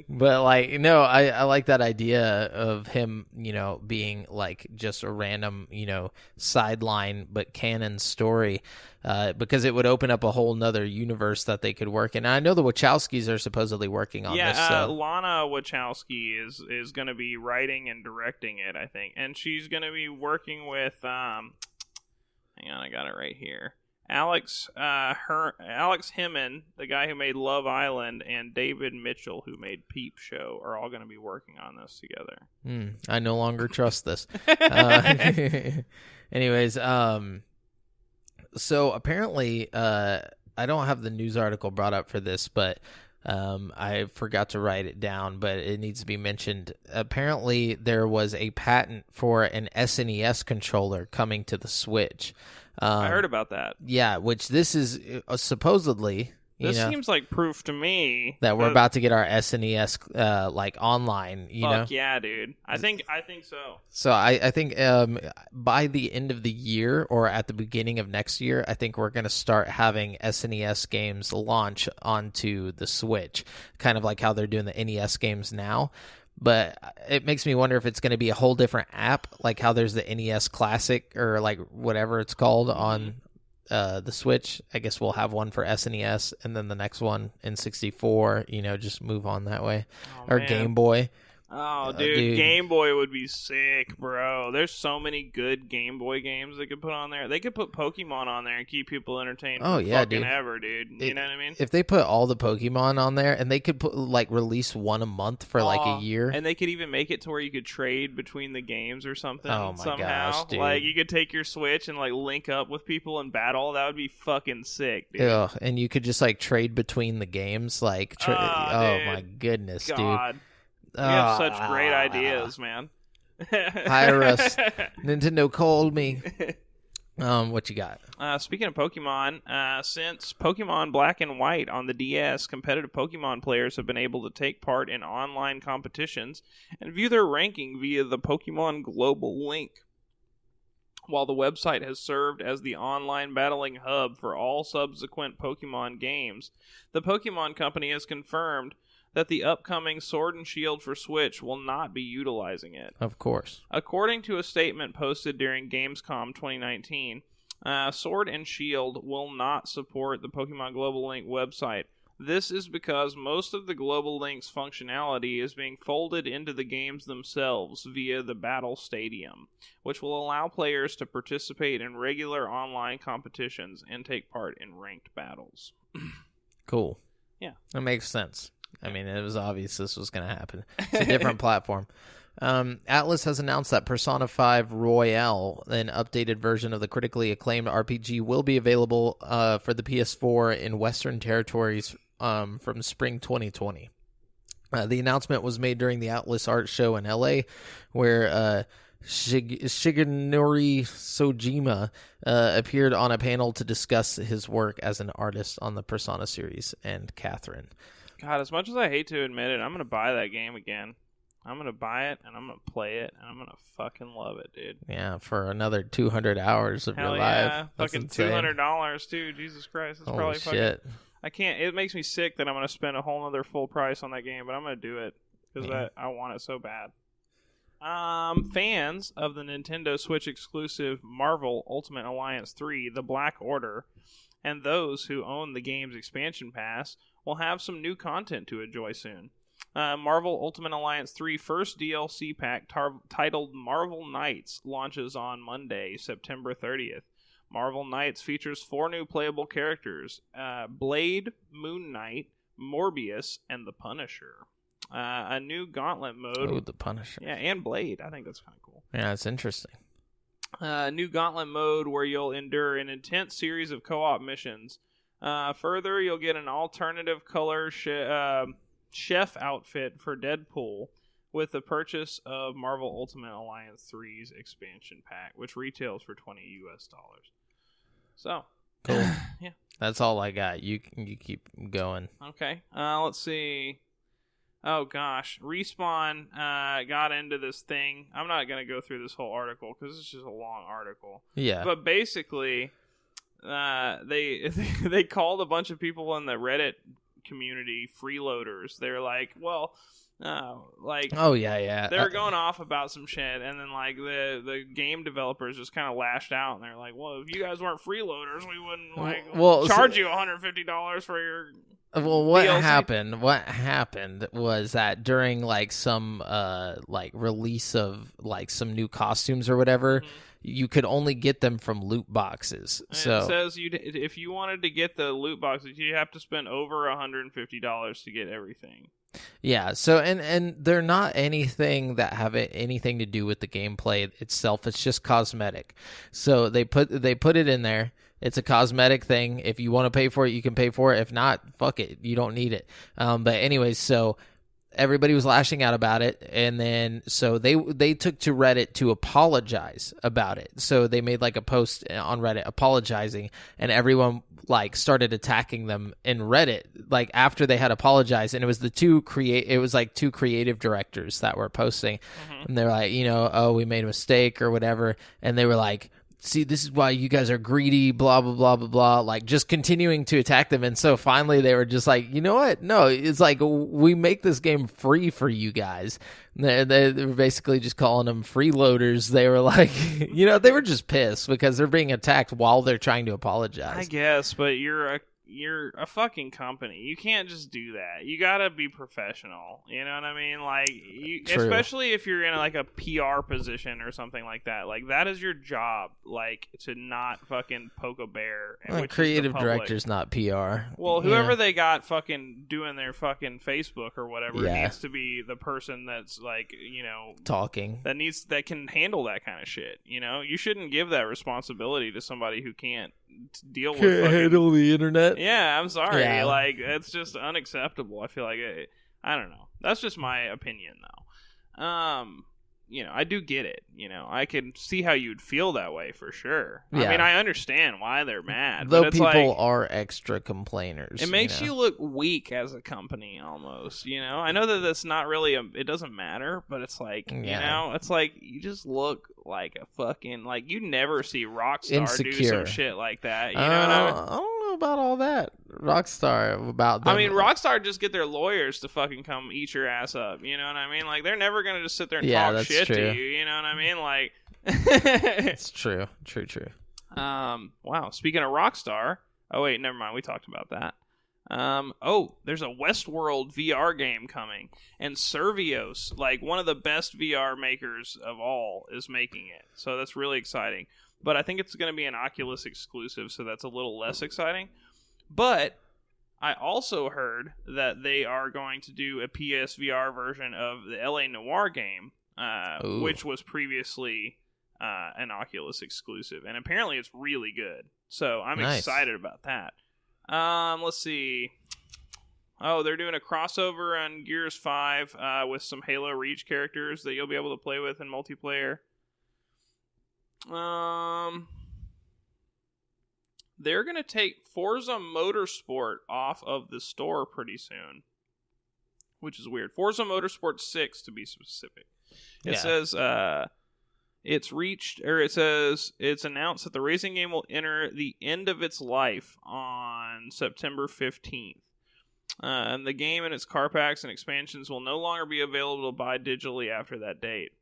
But I like that idea of him, being like just a random, sideline but canon story. Because it would open up a whole nother universe that they could work in. And I know the Wachowskis are supposedly working on this.
Yeah, Lana Wachowski is going to be writing and directing it, I think. And she's going to be working with, hang on, I got it right here. Alex Hemmon, the guy who made Love Island, and David Mitchell, who made Peep Show, are all going to be working on this together.
I no longer trust this. Anyways, so apparently, I don't have the news article brought up for this, but I forgot to write it down, but it needs to be mentioned. Apparently, there was a patent for an SNES controller coming to the Switch.
I heard about that.
Yeah, which this is supposedly...
This seems like proof to me
that we're about to get our SNES like online.
Fuck yeah, dude! I think so.
So I think by the end of the year or at the beginning of next year, I think we're going to start having SNES games launch onto the Switch, kind of like how they're doing the NES games now. but it makes me wonder if it's going to be a whole different app, like how there's the NES Classic or like whatever it's called on the Switch. I guess we'll have one for SNES, and then the next one N64. Just move on that way, or man. Game Boy.
Oh, dude, Game Boy would be sick, bro. There's so many good Game Boy games they could put on there. They could put Pokemon on there and keep people entertained ever, dude. You know what I mean?
If they put all the Pokemon on there, and they could put release one a month for a year.
And they could even make it to where you could trade between the games or something somehow.
Gosh, dude.
Like, you could take your Switch and link up with people in battle. That would be fucking sick, dude.
Ugh, and you could just trade between the games. Oh, my goodness,
God.
dude.
We have such great ideas, man.
Hire us. Nintendo called me. What you got?
Speaking of Pokemon, since Pokemon Black and White on the DS, competitive Pokemon players have been able to take part in online competitions and view their ranking via the Pokemon Global Link. While the website has served as the online battling hub for all subsequent Pokemon games, the Pokemon Company has confirmed that the upcoming Sword and Shield for Switch will not be utilizing it.
Of course.
According to a statement posted during Gamescom 2019, Sword and Shield will not support the Pokemon Global Link website. This is because most of the Global Link's functionality is being folded into the games themselves via the Battle Stadium, which will allow players to participate in regular online competitions and take part in ranked battles.
Cool.
Yeah.
That makes sense. I mean, it was obvious this was going to happen. It's a different platform. Atlas has announced that Persona 5 Royale, an updated version of the critically acclaimed RPG, will be available for the PS4 in Western territories from spring 2020. The announcement was made during the Atlas Art Show in LA, where Shigenori Sojima appeared on a panel to discuss his work as an artist on the Persona series, and Catherine.
God, as much as I hate to admit it, I'm going to buy that game again. I'm going to buy it, and I'm going to play it, and I'm going to fucking love it, dude.
Yeah, for another 200 hours of your life.
Yeah, fucking $200, too. Jesus Christ. That's
Holy shit.
I can't. It makes me sick that I'm going to spend a whole other full price on that game, but I'm going to do it because I want it so bad. Fans of the Nintendo Switch exclusive Marvel Ultimate Alliance 3, The Black Order, and those who own the game's expansion pass will have some new content to enjoy soon. Marvel Ultimate Alliance 3 first DLC pack titled Marvel Knights launches on Monday, September 30th. Marvel Knights features 4 new playable characters, Blade, Moon Knight, Morbius, and the Punisher. A new gauntlet mode.
Oh, the Punisher.
Yeah, and Blade. I think that's kind of cool.
Yeah, it's interesting.
New gauntlet mode where you'll endure an intense series of co-op missions. Further, you'll get an alternative color chef outfit for Deadpool with the purchase of Marvel Ultimate Alliance 3's expansion pack, which retails for $20 US. So,
cool.
Yeah,
that's all I got. You keep going.
Okay. Let's see. Oh gosh, Respawn got into this thing. I'm not gonna go through this whole article because it's just a long article.
Yeah.
But basically, they called a bunch of people in the Reddit community freeloaders. They're like, well,
oh yeah.
They're going off about some shit, and then the game developers just kind of lashed out, and they're like, well, if you guys weren't freeloaders, we wouldn't charge you $150 for your.
Well, what
DLC.
happened? What happened was that during some release of some new costumes or whatever, you could only get them from loot boxes.
And
so
it says if you wanted to get the loot boxes, you have to spend over $150 to get everything.
Yeah. So and they're not anything that have anything to do with the gameplay itself. It's just cosmetic. So they put it in there. It's a cosmetic thing. If you want to pay for it, you can pay for it. If not, fuck it. You don't need it. But anyways, so everybody was lashing out about it, and then so they took to Reddit to apologize about it. So they made a post on Reddit apologizing, and everyone started attacking them in Reddit after they had apologized. And it was two creative directors that were posting, and they're like, oh, we made a mistake or whatever, and they were like, see, this is why you guys are greedy, blah, blah, blah, blah, blah, like just continuing to attack them. And so finally they were just like, you know what? No, it's like we make this game free for you guys. They were basically just calling them freeloaders. They were like, they were just pissed because they're being attacked while they're trying to apologize.
I guess, but you're a fucking company. You can't just do that. You gotta be professional. You know what I mean? Like, especially if you're in like a PR position or something like that. Like, that is your job. Like, to not fucking poke a bear.
Well, creative director's not PR.
Well, whoever they got fucking doing their fucking Facebook or whatever needs to be the person that's like,
talking.
That can handle that kind of shit. You shouldn't give that responsibility to somebody who can't deal with
handle the internet.
Yeah, I'm sorry. Yeah. Like, it's just unacceptable. I feel like I don't know. That's just my opinion, though. I do get it. I can see how you'd feel that way for sure. Yeah. I mean, I understand why they're mad.
Though
but it's
people are extra complainers.
It makes you look weak as a company, almost. I know that that's not really it doesn't matter, but it's like, it's like you just look like a fucking, like, you never see Rockstar do some shit like that. You know what I mean?
I don't know about all that. Rockstar about them.
I mean, Rockstar just get their lawyers to fucking come eat your ass up. You know what I mean? Like, they're never going to just sit there and talk shit to you. You know what I mean? Like,
it's true. True.
Wow. Speaking of Rockstar. Oh, wait, never mind. We talked about that. There's a Westworld VR game coming, and Survios, like one of the best VR makers of all, is making it. So that's really exciting. But I think it's going to be an Oculus exclusive, so that's a little less exciting. But I also heard that they are going to do a PSVR version of the LA Noire game, which was previously an Oculus exclusive, and apparently it's really good. So I'm excited about that. Let's see. Oh, they're doing a crossover on Gears 5 with some Halo Reach characters that you'll be able to play with in multiplayer. They're going to take Forza Motorsport off of the store pretty soon, which is weird. Forza Motorsport 6, to be specific. It says it's announced that the racing game will enter the end of its life on September 15th. And the game and its car packs and expansions will no longer be available to buy digitally after that date.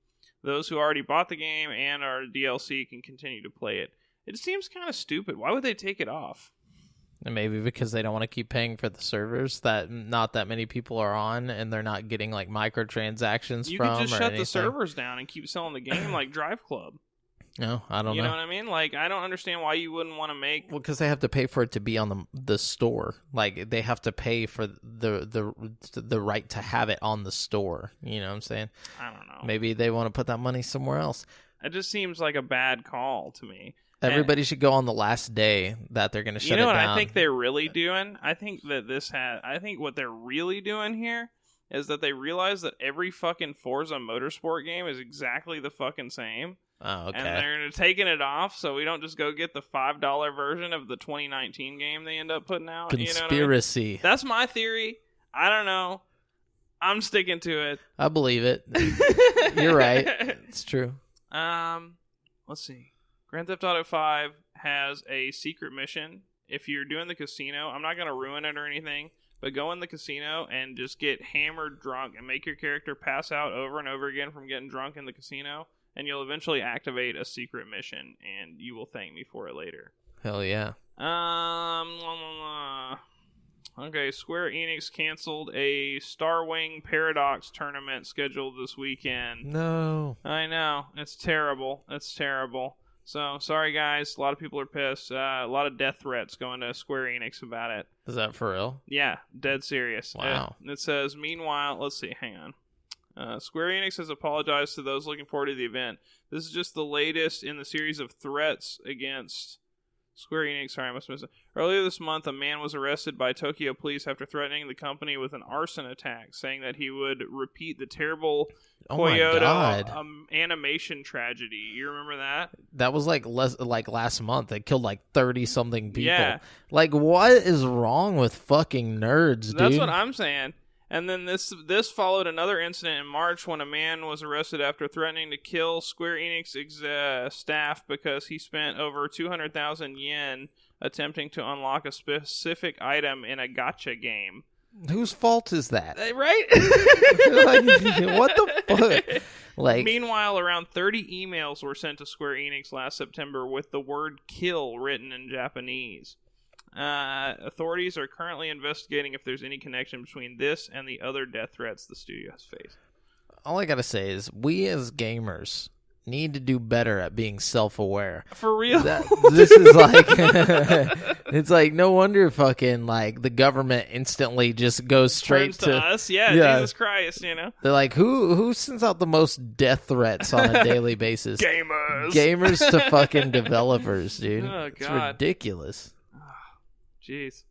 Those who already bought the game and are DLC can continue to play it. It seems kind of stupid. Why would they take it off?
Maybe because they don't want to keep paying for the servers that not that many people are on, and they're not getting like microtransactions
you
from.
You could just shut
anything.
The servers down and keep selling the game like Drive Club.
No, I don't know.
You know what I mean? Like, I don't understand why you wouldn't want to make...
Well, because they have to pay for it to be on the store. Like, they have to pay for the right to have it on the store. You know what I'm saying?
I don't know.
Maybe they want to put that money somewhere else.
It just seems like a bad call to me.
Everybody should go on the last day that they're going to shut it down.
You know what I think they're really doing? I think what they're really doing here is that they realize that every fucking Forza Motorsport game is exactly the fucking same.
Oh, okay.
And they're taking it off so we don't just go get the $5 version of the 2019 game they end up putting out.
Conspiracy.
You know what I mean? That's my theory. I don't know. I'm sticking to it.
I believe it. You're right. It's true.
Let's see. Grand Theft Auto 5 has a secret mission. If you're doing the casino, I'm not going to ruin it or anything, but go in the casino and just get hammered drunk and make your character pass out over and over again from getting drunk in the casino, and you'll eventually activate a secret mission, and you will thank me for it later.
Hell yeah.
Okay, Square Enix canceled a Starwing Paradox tournament scheduled this weekend.
No.
I know. It's terrible. So, sorry guys, a lot of people are pissed. A lot of death threats going to Square Enix about it.
Is that for real?
Yeah, dead serious.
Wow.
It says, meanwhile, let's see, hang on. Square Enix has apologized to those looking forward to the event. This is just the latest in the series of threats against Square Enix. Sorry, I must have missed it. Earlier this month, a man was arrested by Tokyo police after threatening the company with an arson attack, saying that he would repeat the terrible Kyoto animation tragedy. You remember that?
That was like last month. They killed like 30-something people.
Yeah.
Like, what is wrong with fucking nerds, dude?
That's what I'm saying. And then this followed another incident in March when a man was arrested after threatening to kill Square Enix staff because he spent over 200,000 yen attempting to unlock a specific item in a gacha game.
Whose fault is that?
Right?
Like, what the fuck? Like,
meanwhile, around 30 emails were sent to Square Enix last September with the word kill written in Japanese. Authorities are currently investigating if there's any connection between this and the other death threats the studio has faced.
All I gotta say is, we as gamers need to do better at being self-aware.
For real?
This is like, it's like, no wonder fucking, like, the government instantly just goes straight
to us. Yeah, Jesus Christ, you know?
They're like, who sends out the most death threats on a daily basis? Gamers to fucking developers, dude.
Oh, God.
It's ridiculous.
Jeez.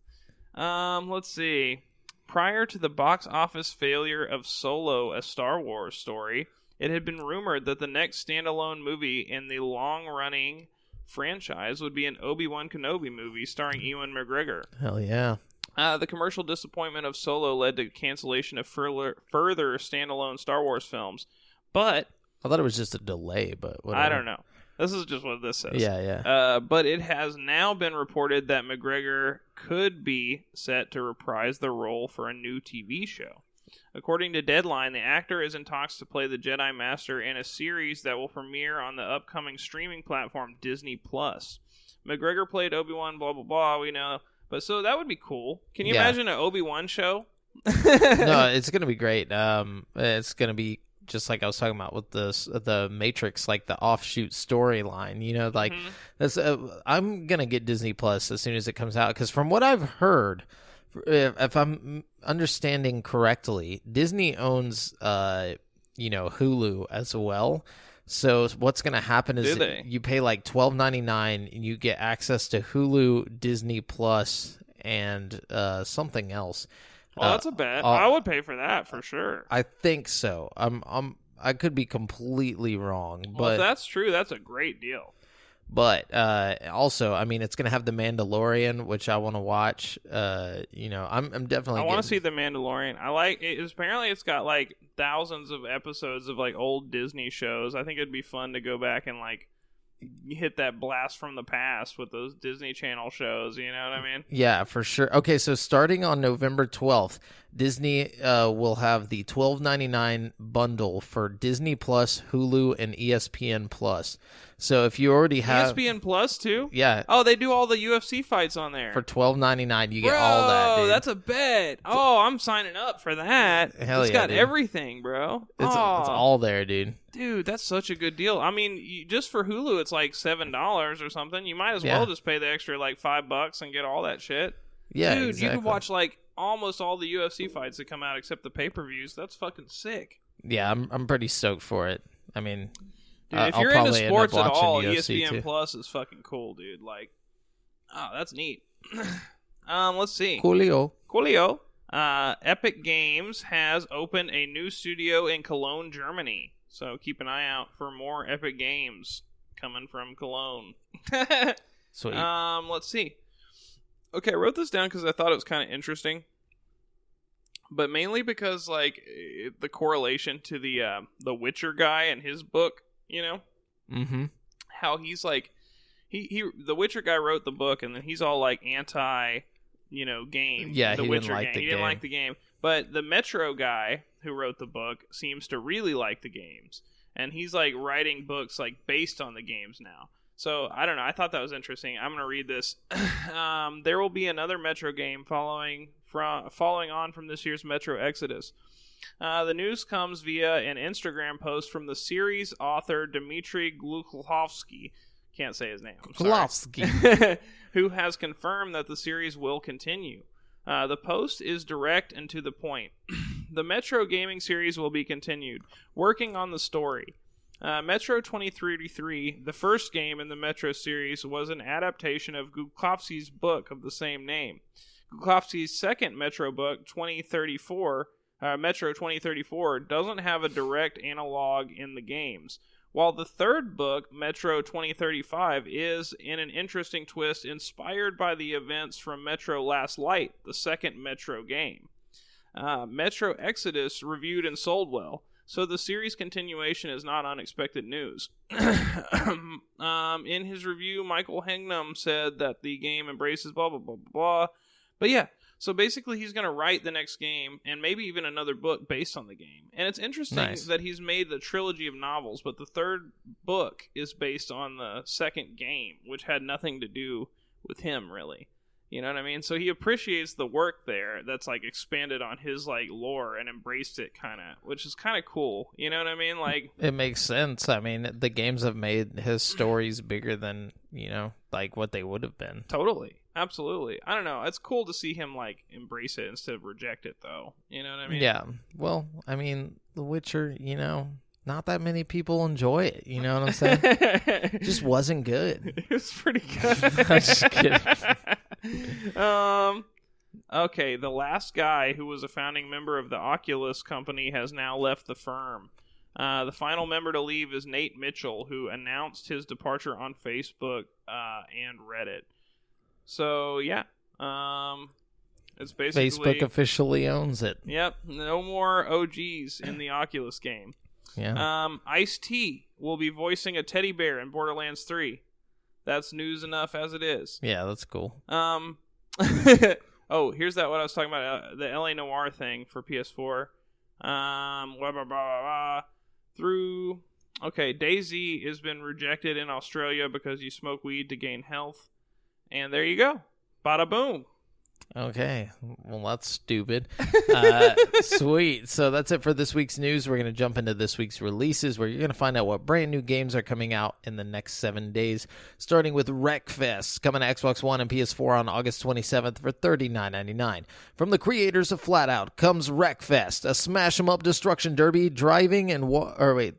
Let's see. Prior to the box office failure of Solo, a Star Wars story, it had been rumored that the next standalone movie in the long-running franchise would be an Obi-Wan Kenobi movie starring Ewan McGregor.
Hell yeah.
The commercial disappointment of Solo led to cancellation of further standalone Star Wars films. But
I thought it was just a delay, but whatever.
I don't know. This is just what this says.
Yeah.
But it has now been reported that McGregor could be set to reprise the role for a new TV show. According to Deadline, the actor is in talks to play the Jedi Master in a series that will premiere on the upcoming streaming platform Disney+. McGregor played Obi-Wan, blah, blah, blah, we know. But so that would be cool. Can you imagine an Obi-Wan show?
No, it's going to be great. It's going to be just like I was talking about with the Matrix, like the offshoot storyline, you know, like that's. I'm gonna get Disney Plus as soon as it comes out, because from what I've heard, if I'm understanding correctly, Disney owns Hulu as well. So what's gonna happen is you pay like $12.99 and you get access to Hulu, Disney Plus, and something else.
Well, that's a bet. I would pay for that for sure.
I think so. I could be completely wrong, but
if that's true, that's a great deal.
But also, I mean, it's gonna have The Mandalorian, which I want to watch. I'm definitely.
I want to see The Mandalorian. I like it. Apparently, it's got like thousands of episodes of like old Disney shows. I think it'd be fun to go back and like hit that blast from the past with those Disney Channel shows, you know what I mean?
Yeah, for sure. Okay, so starting on November 12th, Disney will have the $12.99 bundle for Disney Plus, Hulu, and ESPN Plus. So if you already have
ESPN Plus too,
yeah.
Oh, they do all the UFC fights on there
for $12.99. You get all that. Dude.
That's a bet. Oh, I'm signing up for that.
Hell
it's
yeah,
got
dude.
Everything, bro.
It's all there, dude.
Dude, that's such a good deal. I mean, just for Hulu, it's like $7 or something. You might as well just pay the extra like $5 and get all that shit.
Yeah,
dude,
exactly.
You can watch like almost all the UFC fights that come out except the pay-per-views. That's fucking sick.
Yeah, I'm pretty stoked for it. I mean,
dude, if you're into sports at all, ESPN Plus is fucking cool, dude. Like, oh, that's neat. Let's see. Coolio. Epic Games has opened a new studio in Cologne, Germany. So keep an eye out for more Epic Games coming from Cologne.
Sweet.
Let's see. Okay, I wrote this down because I thought it was kind of interesting, but mainly because like the correlation to the Witcher guy and his book, you know, how he's like the Witcher guy wrote the book and then he's all like anti, game.
Yeah,
the
he
Witcher
didn't like
game.
the
He
game.
didn't like the game, but the Metro guy who wrote the book seems to really like the games, and he's like writing books like based on the games now. So, I don't know. I thought that was interesting. I'm going to read this. There will be another Metro game following on from this year's Metro Exodus. The news comes via an Instagram post from the series author Dmitry Glukhovsky. Can't say his name.
Glukhovsky.
Who has confirmed that the series will continue. The post is direct and to the point. The Metro gaming series will be continued. Working on the story. Metro 2033, the first game in the Metro series, was an adaptation of Glukhovsky's book of the same name. Glukhovsky's second Metro book, Metro 2034, doesn't have a direct analog in the games, while the third book, Metro 2035, is, in an interesting twist, inspired by the events from Metro Last Light, the second Metro game. Metro Exodus reviewed and sold well, so the series continuation is not unexpected news. In his review, Michael Hingham said that the game embraces blah, blah, blah, blah, blah. But yeah, so basically he's going to write the next game and maybe even another book based on the game. And it's interesting that he's made the trilogy of novels, but the third book is based on the second game, which had nothing to do with him, really. You know what I mean? So he appreciates the work there that's like expanded on his like lore and embraced it kind of, which is kind of cool. You know what I mean? Like,
it makes sense. I mean, the games have made his stories bigger than, like what they would have been.
Totally. Absolutely. I don't know. It's cool to see him like embrace it instead of reject it though. You know what I mean?
Yeah. Well, I mean, The Witcher, not that many people enjoy it. You know what I'm saying? It just wasn't good.
It was pretty good.
I'm just kidding.
Okay, the last guy who was a founding member of the Oculus company has now left the firm. The final member to leave is Nate Mitchell, who announced his departure on Facebook and Reddit. So, yeah. It's basically...
Facebook officially owns it.
Yep, no more OGs in the Oculus game.
Yeah.
Ice-T will be voicing a teddy bear in Borderlands 3. That's news enough as it is.
Yeah, that's cool.
Oh, here's what I was talking about, the LA Noire thing for PS4. DayZ has been rejected in Australia because you smoke weed to gain health. And there you go. Bada boom.
Okay, well, that's stupid. Sweet. So that's it for this week's news. We're going to jump into this week's releases, where you're going to find out what brand new games are coming out in the next 7 days, starting with Wreckfest, coming to Xbox One and PS4 on August 27th for $39.99. From the creators of Flatout comes Wreckfest, a smash-em-up destruction derby driving and wild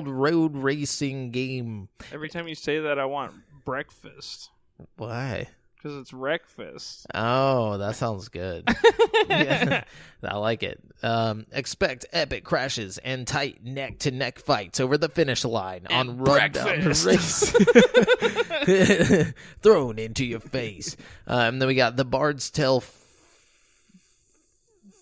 road racing game.
Every time you say that, I want breakfast.
Why?
Because it's Wreckfest.
Oh, that sounds good. Yeah, I like it. Expect epic crashes and tight neck-to-neck fights over the finish line
and
on Rundown Race. Thrown into your face. And then we got The Bard's Tale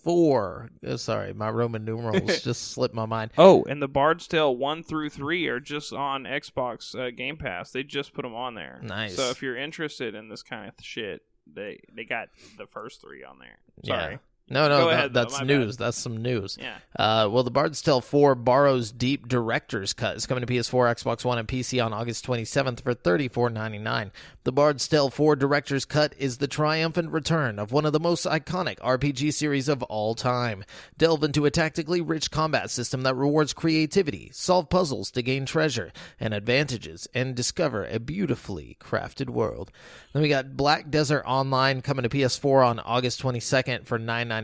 4. Oh, sorry, my Roman numerals just slipped my mind.
Oh, and The Bard's Tale 1 through 3 are just on Xbox Game Pass. They just put them on there.
Nice.
So if you're interested in this kind of shit, they got the first 3 on there. Sorry.
Yeah. No,
ahead,
that's news.
bad.
That's some news.
Yeah.
Well, The Bard's Tale 4 borrows Deep Director's Cut. It's coming to PS4, Xbox One, and PC on August 27th for $34.99. The Bard's Tale 4 Director's Cut is the triumphant return of one of the most iconic RPG series of all time. Delve into a tactically rich combat system that rewards creativity, solve puzzles to gain treasure and advantages, and discover a beautifully crafted world. Then we got Black Desert Online coming to PS4 on August 22nd for $9.99.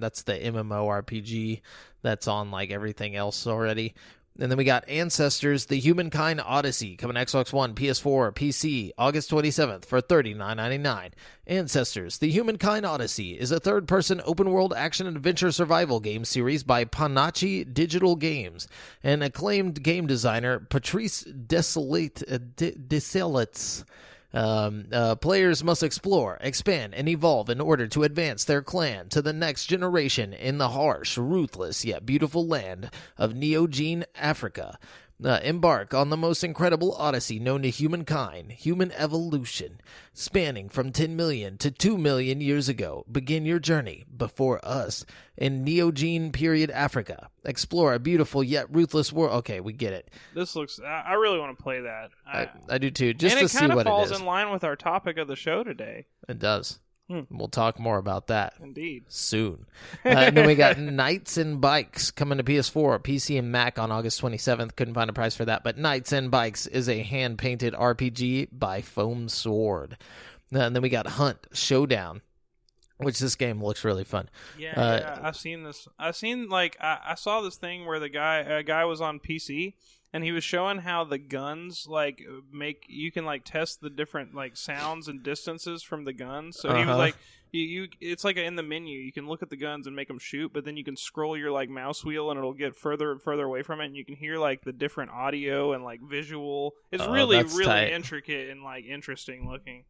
That's the MMORPG that's on like everything else already. And then we got Ancestors, The Humankind Odyssey, coming to Xbox One, PS4, PC, August 27th for $39.99. Ancestors, The Humankind Odyssey is a third-person open-world action-adventure survival game series by Panache Digital Games and acclaimed game designer Patrice Desolates. Players must explore, expand, and evolve in order to advance their clan to the next generation in the harsh, ruthless, yet beautiful land of Neogene Africa. Embark on the most incredible odyssey known to humankind, human evolution, spanning from 10 million to 2 million years ago. Begin your journey before us in Neogene period Africa. Explore a beautiful yet ruthless world. Okay, we get it.
This looks... I really want to play that.
I do too, just to see what it is.
And it kind of falls in line with our topic of the show today.
It does. We'll talk more about that.
Indeed.
Soon. And then we got Knights and Bikes coming to PS4, PC, and Mac on August 27th. Couldn't find a price for that, but Knights and Bikes is a hand-painted RPG by Foam Sword. And then we got Hunt Showdown, which this game looks really fun.
Yeah, I've seen this. I saw this thing where a guy was on PC, and he was showing how the guns you can test the different sounds and distances from the guns. So he was like, it's like in the menu, you can look at the guns and make them shoot, but then you can scroll your mouse wheel and it'll get further and further away from it, and you can hear the different audio and visual. It's really
tight.
intricate and interesting looking.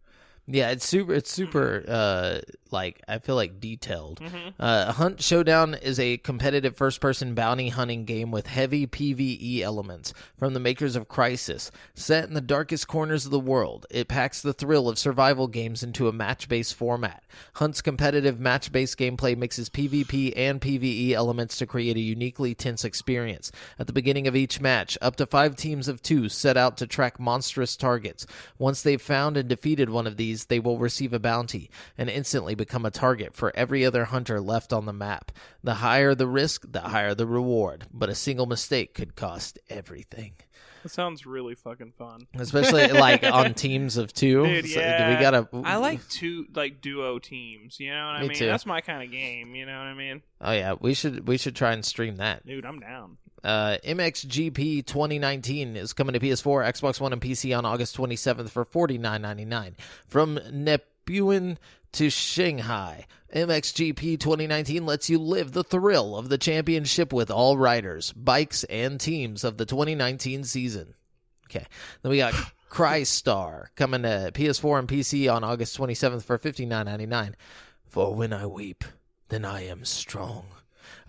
Yeah, it's super, like, I feel like detailed. Hunt Showdown is a competitive first-person bounty hunting game with heavy PvE elements from the makers of Crysis. Set in the darkest corners of the world, it packs the thrill of survival games into a match-based format. Hunt's competitive match-based gameplay mixes PvP and PvE elements to create a uniquely tense experience. At the beginning of each match, up to 5 teams of 2 set out to track monstrous targets. Once they've found and defeated one of these, they will receive a bounty and instantly become a target for every other hunter left on the map. The higher the risk, the higher the reward, but a single mistake could cost everything.
That sounds really fucking fun.
Especially like on teams of 2.
Dude,
So
yeah. I like duo teams, you know what I mean?
Me too.
That's my kind of game, you know what I mean?
Oh yeah, we should try and stream that.
Dude, I'm down.
MXGP 2019 is coming to PS4, Xbox One, and PC on August 27th for $49.99. From Nepuan to Shanghai, MXGP 2019 lets you live the thrill of the championship with all riders, bikes, and teams of the 2019 season. Okay, then we got Crystar coming to PS4 and PC on August 27th for $59.99. For when I weep, then I am strong.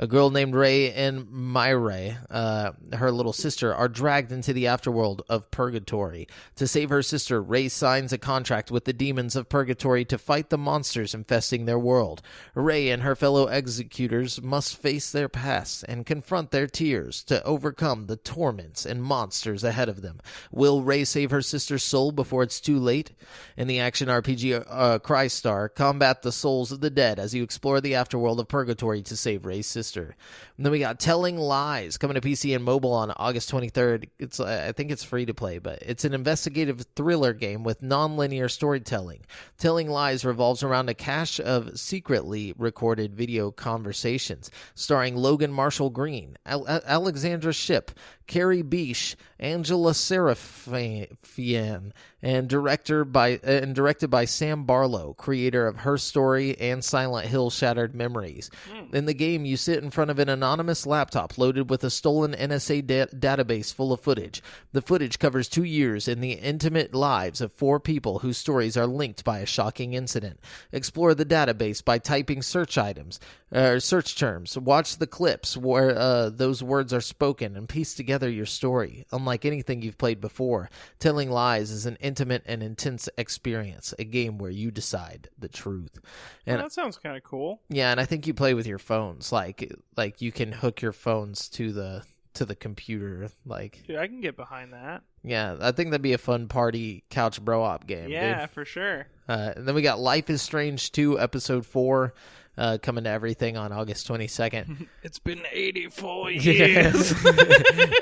A girl named Ray and Myre, her little sister, are dragged into the afterworld of Purgatory. To save her sister, Ray signs a contract with the demons of Purgatory to fight the monsters infesting their world. Ray and her fellow executors must face their pasts and confront their tears to overcome the torments and monsters ahead of them. Will Ray save her sister's soul before it's too late? In the action RPG Crystar, combat the souls of the dead as you explore the afterworld of Purgatory to save Ray's sister. And then we got Telling Lies coming to PC and mobile on August 23rd. I think it's free to play, but it's an investigative thriller game with non-linear storytelling. Telling Lies revolves around a cache of secretly recorded video conversations, starring Logan Marshall Green, Alexandra Shipp, Carrie Beesh, Angela Serafian, and directed by Sam Barlow, creator of Her Story and Silent Hill Shattered Memories. In the game, you sit in front of an anonymous laptop loaded with a stolen NSA database full of footage. The footage covers 2 years in the intimate lives of 4 people whose stories are linked by a shocking incident. Explore the database by typing search terms. Watch the clips where those words are spoken and piece together your story. Unlike anything you've played before, Telling Lies is an intimate and intense experience, a game where you decide the truth. And
that sounds kind of cool.
Yeah, and I think you play with your phones. Like you can hook your phones to the computer. Like,
dude, I can get behind that.
Yeah, I think that'd be a fun party couch bro op game.
Yeah,
dude.
for sure.
And then we got Life is Strange 2 Episode 4 coming to everything on August 22nd.
It's been 84 years.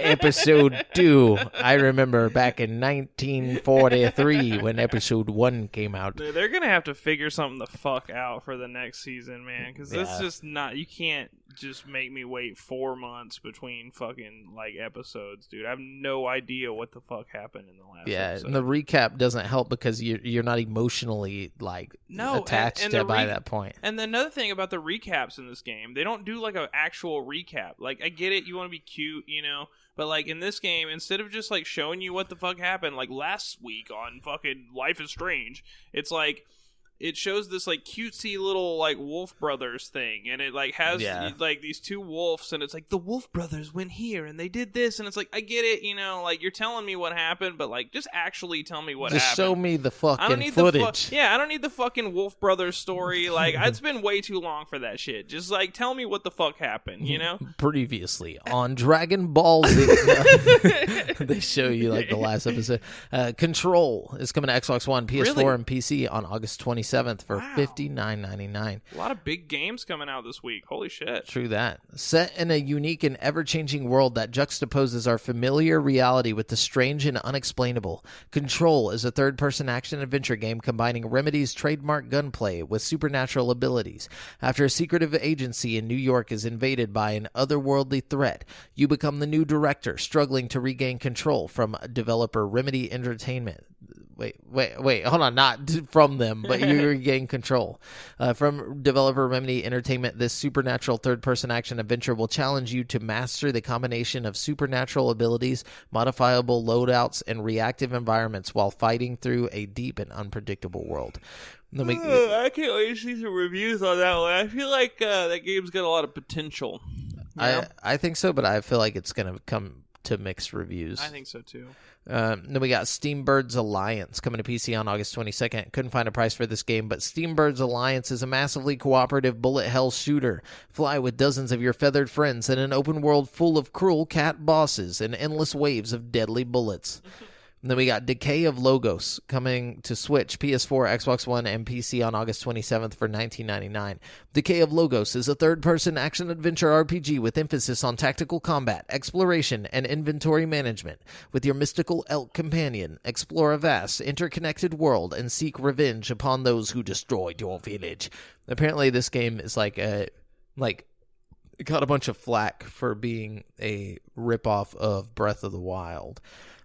Episode 2. I remember back in 1943 when Episode 1 came out.
Dude, they're going to have to figure something the fuck out for the next season, man. Because it's just not... You can't just make me wait 4 months between fucking, like, episodes, dude. I have no idea what the fuck happened in the last episode.
And the recap doesn't help because you're not emotionally, like, attached by that point.
And another thing about the recaps in this game, they don't do like an actual recap. Like, I get it, you want to be cute, you know, but like in this game, instead of just like showing you what the fuck happened like last week on fucking Life is Strange, it's like it shows this like cutesy little like Wolf Brothers thing, and it like has like these 2 wolves, and it's like the Wolf Brothers went here and they did this, and it's like, I get it, you know, like you're telling me what happened, but like just actually tell me what happened.
Just show me the fucking footage.
I don't need the fucking Wolf Brothers story. Like, it's been way too long for that shit. Just like tell me what the fuck happened, you know?
Previously on Dragon Ball Z. They show you like the last episode. Control is coming to Xbox One, PS4, and PC on August 27th for $59.99.
A lot of big games coming out this week. Holy shit.
True that. Set in a unique and ever-changing world that juxtaposes our familiar reality with the strange and unexplainable, Control is a third-person action-adventure game combining Remedy's trademark gunplay with supernatural abilities. After a secretive agency in New York is invaded by an otherworldly threat, you become the new director, struggling to regain control from developer Remedy Entertainment. Wait, hold on. Not from them, but you regain control. From developer Remedy Entertainment, this supernatural third-person action adventure will challenge you to master the combination of supernatural abilities, modifiable loadouts, and reactive environments while fighting through a deep and unpredictable world.
I can't wait to see some reviews on that one. I feel like that game's got a lot of potential.
I think so, but I feel like it's going to come to mixed reviews.
I think so, too.
Then we got Steambird's Alliance coming to PC on August 22nd. Couldn't find a price for this game, but Steambird's Alliance is a massively cooperative bullet hell shooter. Fly with dozens of your feathered friends in an open world full of cruel cat bosses and endless waves of deadly bullets. And then we got Decay of Logos coming to Switch, PS4, Xbox One, and PC on August 27th for $19.99. Decay of Logos is a third-person action-adventure RPG with emphasis on tactical combat, exploration, and inventory management. With your mystical elk companion, explore a vast, interconnected world and seek revenge upon those who destroyed your village. Apparently, this game is it got a bunch of flack for being a ripoff of Breath of the Wild,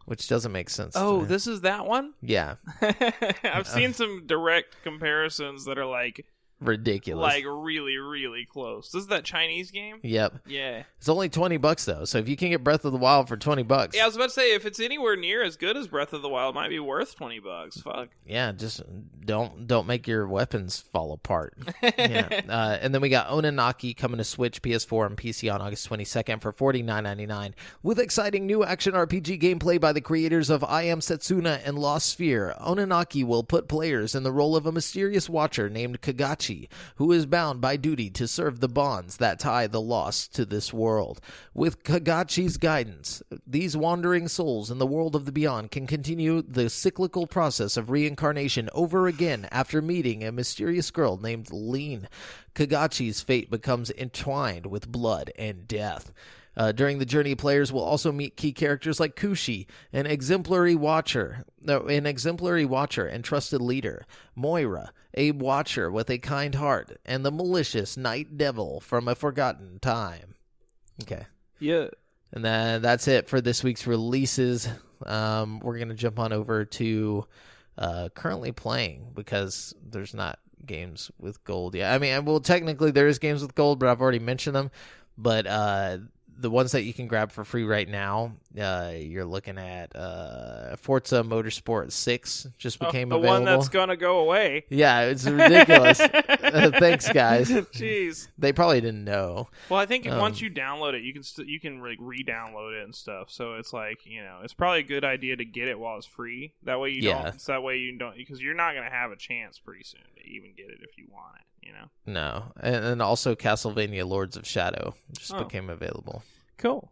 which doesn't make sense.
Oh, this is that one?
Yeah.
I've seen some direct comparisons that are
ridiculous.
Like really, really close. This is that Chinese game?
Yep.
Yeah.
It's only $20 though, so if you can get Breath of the Wild for $20.
Yeah, I was about to say, if it's anywhere near as good as Breath of the Wild, it might be worth $20. Fuck.
Yeah, just don't make your weapons fall apart. Yeah. And then we got Onanaki coming to Switch, PS4, and PC on August 22nd for $49.99. With exciting new action RPG gameplay by the creators of I Am Setsuna and Lost Sphere, Onanaki will put players in the role of a mysterious watcher named Kagachi, who is bound by duty to serve the bonds that tie the lost to this world. With Kagachi's guidance, these wandering souls in the world of the beyond can continue the cyclical process of reincarnation over again after meeting a mysterious girl named Lean. Kagachi's fate becomes entwined with blood and death. During the journey, players will also meet key characters like Kushi, an exemplary watcher and trusted leader, Moira, a watcher with a kind heart, and the malicious Night Devil from a forgotten time. Okay.
Yeah.
And then that's it for this week's releases. We're going to jump on over to currently playing, because there's not games with gold yet. I mean, well, technically there is games with gold, but I've already mentioned them. But the ones that you can grab for free right now, you're looking at Forza Motorsport 6 just became available.
The one that's going to go away.
Yeah, it's ridiculous. Thanks, guys.
Jeez.
They probably didn't know.
Well, I think once you download it, you can like re-download it and stuff. So it's like, it's probably a good idea to get it while it's free. That way you don't, because you're not going to have a chance pretty soon to even get it if you want it.
No. And also Castlevania Lords of Shadow just became available.
Cool.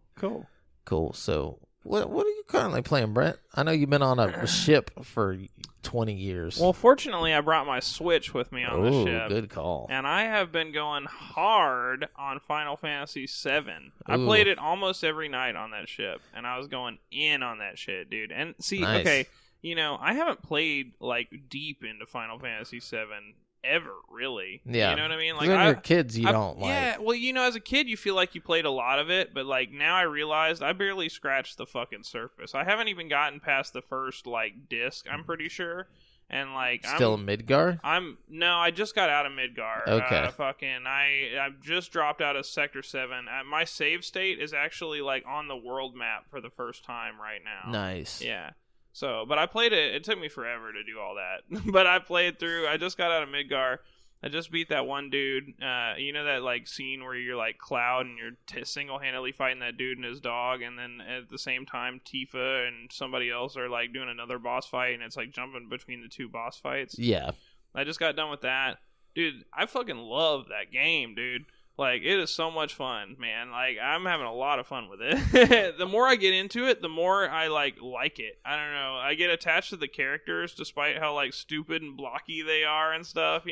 So what are you currently playing, Brent? I know you've been on a ship for 20 years.
Well, fortunately, I brought my Switch with me on the ship.
Good call.
And I have been going hard on Final Fantasy VII. I played it almost every night on that ship, and I was going in on that shit, dude. And see,
nice.
Okay, I haven't played like deep into Final Fantasy VII ever, really.
Yeah.
You know what I mean?
Like, when you're kids, you don't like.
Yeah, well, as a kid, you feel like you played a lot of it, but like now I realized I barely scratched the fucking surface. I haven't even gotten past the first like disc, I'm pretty sure. And like
still in Midgar?
I just got out of Midgar.
Okay.
I just dropped out of Sector 7. My save state is actually like on the world map for the first time right now.
Nice.
Yeah. So, but I played it. It took me forever to do all that. But I played through. I just got out of Midgar. I just beat that one dude. That like scene where you're like Cloud and you're single-handedly fighting that dude and his dog, and then at the same time Tifa and somebody else are like doing another boss fight, and it's like jumping between the two boss fights.
Yeah.
I just got done with that. Dude, I fucking love that game, dude. Like, it is so much fun, man. Like, I'm having a lot of fun with it. The more I get into it, the more I, like it. I don't know. I get attached to the characters despite how, like, stupid and blocky they are and stuff,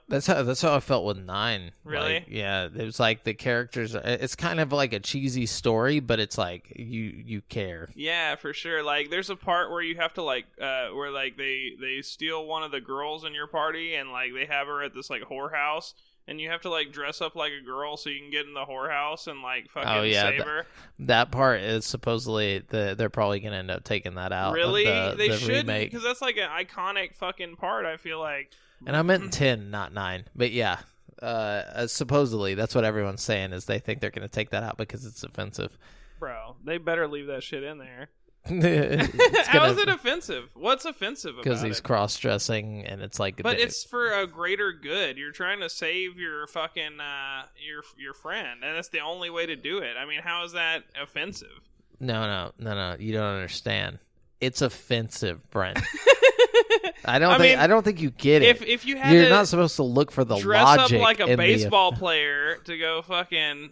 That's how I felt with 9.
Really?
Like, yeah, it was like the characters, it's kind of like a cheesy story, but it's like, you care.
Yeah, for sure. Like, there's a part where you have to, like, where, like, they steal one of the girls in your party, and, like, they have her at this, like, whorehouse. and you have to like dress up like a girl so you can get in the whorehouse and like fucking save her.
That part is supposedly they're probably gonna end up taking that out.
Really? They
the
should,
remake,
because that's like an iconic fucking part. I feel like.
And I meant 10, not 9. But yeah, supposedly that's what everyone's saying is they think they're gonna take that out because it's offensive.
Bro, they better leave that shit in there.
How
is it offensive? What's offensive about it?
Because he's cross-dressing, and it's like...
But it's for a greater good. You're trying to save your fucking, your friend, and that's the only way to do it. I mean, how is that offensive? No, you don't understand. It's offensive, Brent. I don't think you get it. If you had
You're not supposed to look for the
dress
logic
up like a
in
baseball player to go fucking,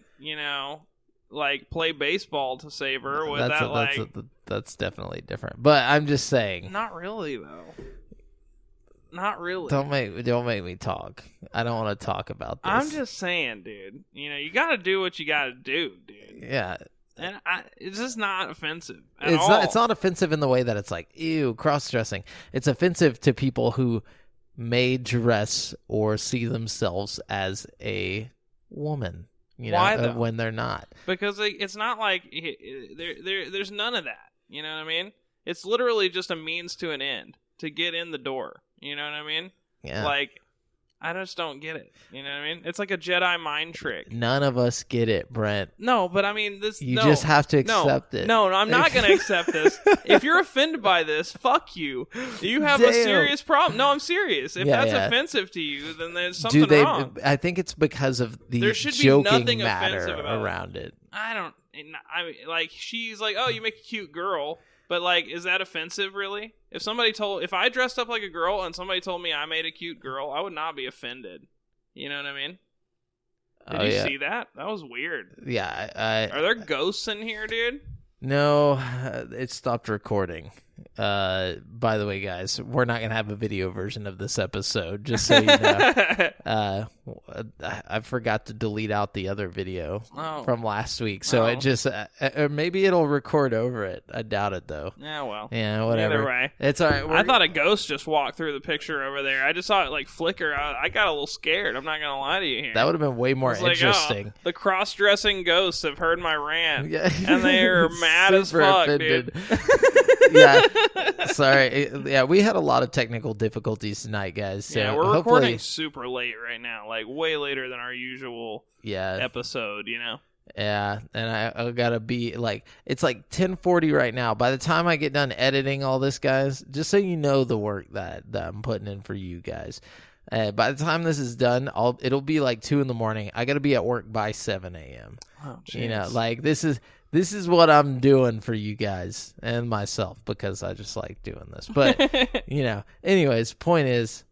like play baseball to save her
that's definitely different. But I'm just saying.
Not really though. Not really.
Don't make me talk. I don't want to talk about this.
I'm just saying, dude. You got to do what you got to do, dude.
Yeah.
And it's just not offensive at all.
It's not offensive in the way that it's like, ew, cross-dressing. It's offensive to people who may dress or see themselves as a woman.
Why though?
When they're not.
Because it's not like there's none of that. You know what I mean? It's literally just a means to an end to get in the door. You know what I mean?
Yeah.
Like, I just don't get it. You know what I mean? It's like a Jedi mind trick.
None of us get it, Brent.
No, but I mean,
You just have to accept it.
No, I'm not going to accept this. If you're offended by this, fuck you. You have a serious problem. No, I'm serious. If that's offensive to you, then there's something wrong.
I think it's because of the
there should
joking
be nothing
matter
offensive about
around it.
I mean, like, she's like, oh, you make a cute girl. But, like, is that offensive, really? If I dressed up like a girl and somebody told me I made a cute girl, I would not be offended. You know what I mean? Did you see that? That was weird.
Yeah.
Are there ghosts in here, dude?
No, it stopped recording. By the way, guys, we're not going to have a video version of this episode, just so you know. I forgot to delete out the other video from last week, so it just maybe it'll record over it. I doubt it, though.
Yeah, well.
Yeah, whatever.
Either way.
It's all right.
I thought a ghost just walked through the picture over there. I just saw it, like, flicker. I got a little scared. I'm not going to lie to you here.
That would have been way more interesting.
Like, the cross-dressing ghosts have heard my rant, and they are mad as fuck,
offended.
dude.
Yeah. Sorry. Yeah, we had a lot of technical difficulties tonight, guys. So
yeah, we're recording super late right now, like way later than our usual episode,
Yeah, and I gotta be like, it's like 10:40 right now. By the time I get done editing all this, guys, just so you know the work that I'm putting in for you guys. By the time this is done, it'll be like 2 a.m. I gotta be at work by 7 a.m.
Oh, geez.
Like this is what I'm doing for you guys and myself because I just like doing this. But anyways, point is,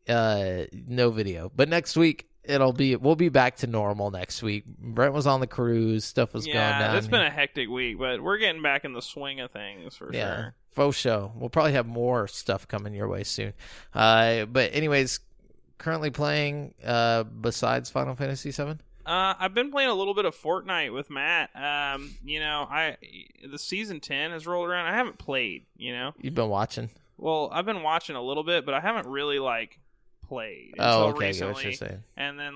no video. But next week we'll be back to normal next week. Brent was on the cruise, stuff was going down.
Yeah, it's been a hectic week, but we're getting back in the swing of things for sure.
Faux show. We'll probably have more stuff coming your way soon. But anyways, currently playing besides Final Fantasy VII.
I've been playing a little bit of Fortnite with Matt. The season 10 has rolled around. I haven't played,
You've been watching?
Well, I've been watching a little bit, but I haven't really, played
until
recently.
I get what you're saying.
And then,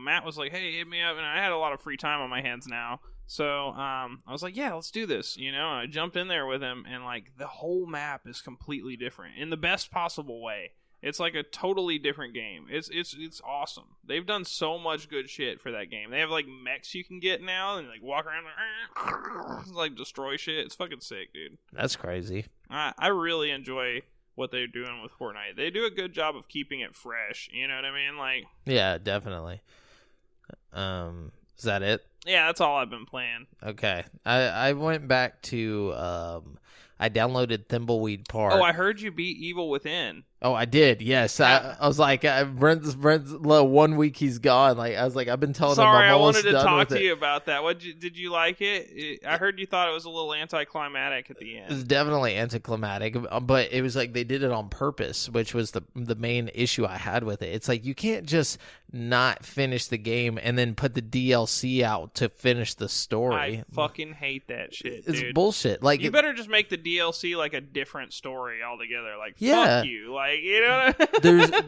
Matt was like, hey, hit me up. And I had a lot of free time on my hands now. So, I was like, yeah, let's do this, And I jumped in there with him, and, the whole map is completely different in the best possible way. It's like a totally different game. It's awesome. They've done so much good shit for that game. They have mechs you can get now and walk around and destroy shit. It's fucking sick, dude.
That's crazy.
I really enjoy what they're doing with Fortnite. They do a good job of keeping it fresh. You know what I mean?
Yeah, definitely. Is that it?
Yeah, that's all I've been playing.
Okay. I went back to I downloaded Thimbleweed Park.
Oh, I heard you beat Evil Within.
Oh, I did. Yes, I was like, Brent's 1 week he's gone. I was like, I've been telling him I'm almost done with it.
Sorry, I wanted to talk to you about that. Did you like it? I heard you thought it was a little anticlimactic at the end.
It was definitely anticlimactic, but it was like they did it on purpose, which was the main issue I had with it. It's like you can't just not finish the game and then put the DLC out to finish the story.
I fucking hate that shit, dude.
It's bullshit.
You better just make the DLC a different story altogether. Fuck you. like, you know.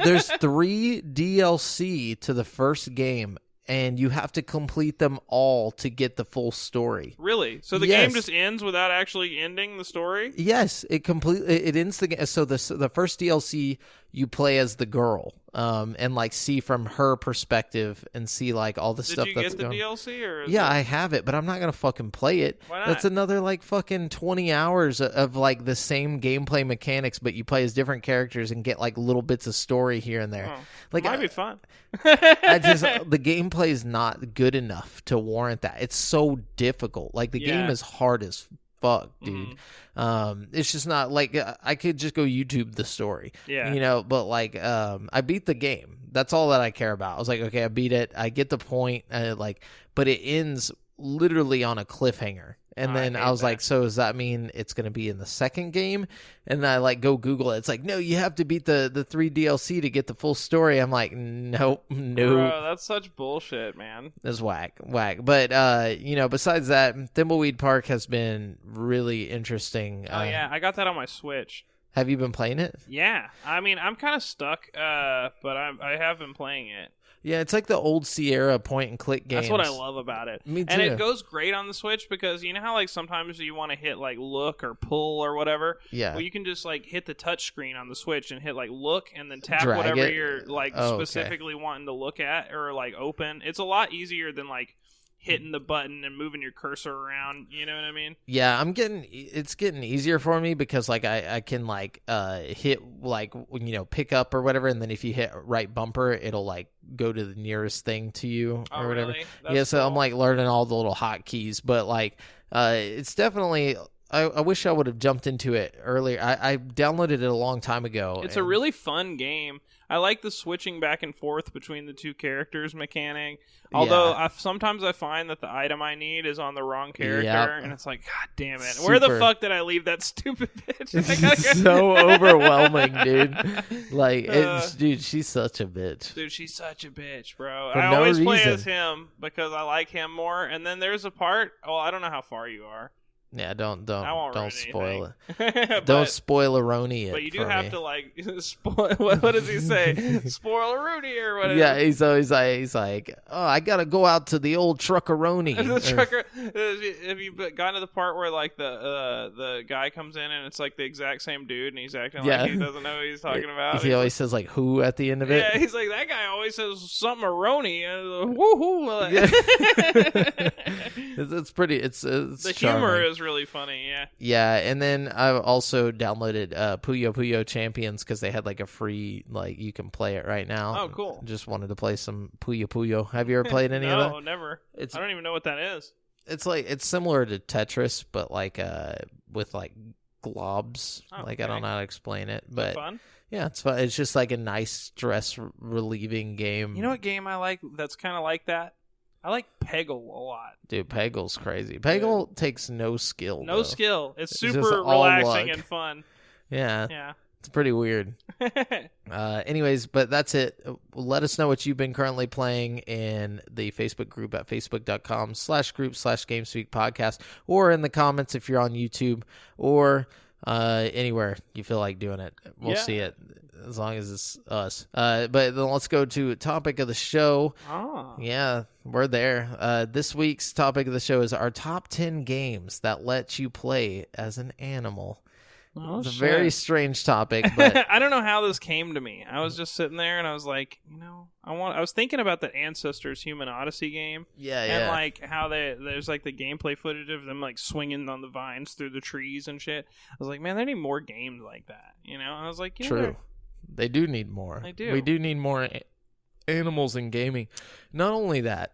There's 3 DLC to the first game, and you have to complete them all to get the full story.
Really? So the game just ends without actually ending the story?
Yes, it ends the game. So the first DLC you play as the girl, and like see from her perspective and see like all the stuff that's going.
Did you get the DLC or?
Yeah, I have it, but I'm not gonna fucking play it.
Why not?
That's another like fucking 20 hours of like the same gameplay mechanics, but you play as different characters and get like little bits of story here and there.
Oh,
like
might be fun.
The gameplay is not good enough to warrant that. It's so difficult. Like the game is hard as fuck, dude. It's just not like I could just go YouTube the story, you know, but like I beat the game. That's all that I care about. I was like, okay, I beat it. I get the point. But it ends literally on a cliffhanger. And then I was like, so does that mean it's going to be in the second game? And I like go Google it. It's like, no, you have to beat the 3 DLC to get the full story. I'm like, nope.
Bro, that's such bullshit, man.
That's whack. But, you know, besides that, Thimbleweed Park has been really interesting.
Oh, yeah. I got that on my Switch.
Have you been playing it?
Yeah. I mean, I'm kind of stuck, but I have been playing it.
Yeah, it's like the old Sierra point-and-click games.
That's what I love about it.
Me too.
And it goes great on the Switch because you know how like sometimes you want to hit like look or pull or whatever?
Yeah.
Well, you can just like hit the touch screen on the Switch and hit like look and then tap
Drag
whatever
it?
you're like specifically wanting to look at or like open. It's a lot easier than like hitting the button and moving your cursor around, you know what I mean?
Yeah, it's getting easier for me because like I can like hit like, you know, pick up or whatever, and then if you hit right bumper, it'll like go to the nearest thing to you or whatever.
Really?
Yeah, so cool. I'm like learning all the little hotkeys, but like it's definitely I wish I would have jumped into it earlier. I downloaded it a long time ago.
It's a really fun game. I like the switching back and forth between the two characters mechanic. Although sometimes I find that the item I need is on the wrong character, and it's like, God damn it! Where the fuck did I leave that stupid bitch?
It's so overwhelming, dude. Like, dude, she's such a bitch.
Dude, she's such a bitch, bro.
For
I
no
always play
reason.
as him because I like him more. And then there's a part. Well, I don't know how far you are.
Yeah, don't spoil
it.
Don't spoiler-roni it.
But you do have to like spoil. What does he say? Spoiler-rooney or whatever.
Yeah, he's always like, oh, I gotta go out to the old truckaroni.
The trucker. Have you gotten to the part where like the guy comes in and it's like the exact same dude and he's acting like he doesn't know what he's talking about?
He always says like who at the end of it.
Yeah, he's like that guy always says something eroni. Woohoo!
It's pretty. It's
the
charming.
Humor is really funny.
Yeah, and then I've also downloaded Puyo Puyo Champions because they had like a free like you can play it right now.
Oh, cool!
Just wanted to play some Puyo Puyo. Have you ever played any of that?
No, never. I don't even know what that is.
It's similar to Tetris, but like with like globs.
Oh,
like I don't know how to explain it, but
fun.
Yeah, it's fun. It's just like a nice stress relieving game.
You know what game I like that's kind of like that? I like Peggle a lot.
Dude, Peggle's crazy. Peggle takes no skill.
No skill. It's super
luck.
relaxing and fun.
Yeah. It's pretty weird. Anyways, but that's it. Let us know what you've been currently playing in the Facebook group at facebook.com/group/GameSpeak podcast, or in the comments if you're on YouTube, or anywhere you feel like doing it. We'll see it as long as it's us. But then let's go to topic of the show. Yeah, we're there. This week's topic of the show is our top 10 games that let you play as an animal. It's a very strange topic, but
I don't know how this came to me. I was just sitting there and I was like, I was thinking about the Ancestors Human Odyssey game. And like how there's like the gameplay footage of them like swinging on the vines through the trees and shit. I was like, man, they need more games like that, And I was like,
true. They do need more.
They do.
We do need more animals in gaming. Not only that,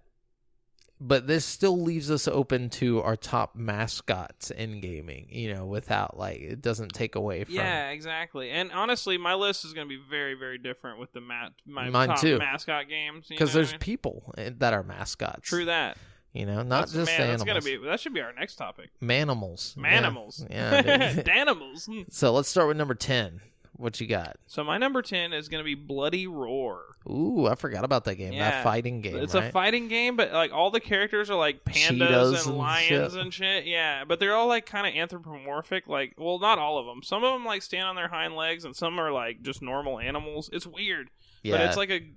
but this still leaves us open to our top mascots in gaming, without like it doesn't take away from.
Yeah, exactly. And honestly, my list is going to be very, very different with my
Mine
top
too.
mascot games.
Because there's people that are mascots.
True that.
Not just animals.
That should be our next topic.
Manimals.
Manimals.
Yeah.
Danimals.
So let's start with number 10. What you got?
So my number 10 is going to be Bloody Roar.
Ooh, I forgot about that game.
Yeah.
That fighting game,
It's
right?
a fighting game, but like all the characters are like pandas
Cheetahs
and
and
lions
shit.
and shit. Yeah, but they're all like kind of anthropomorphic. Like, well, not all of them. Some of them like stand on their hind legs, and some are like just normal animals. It's weird, but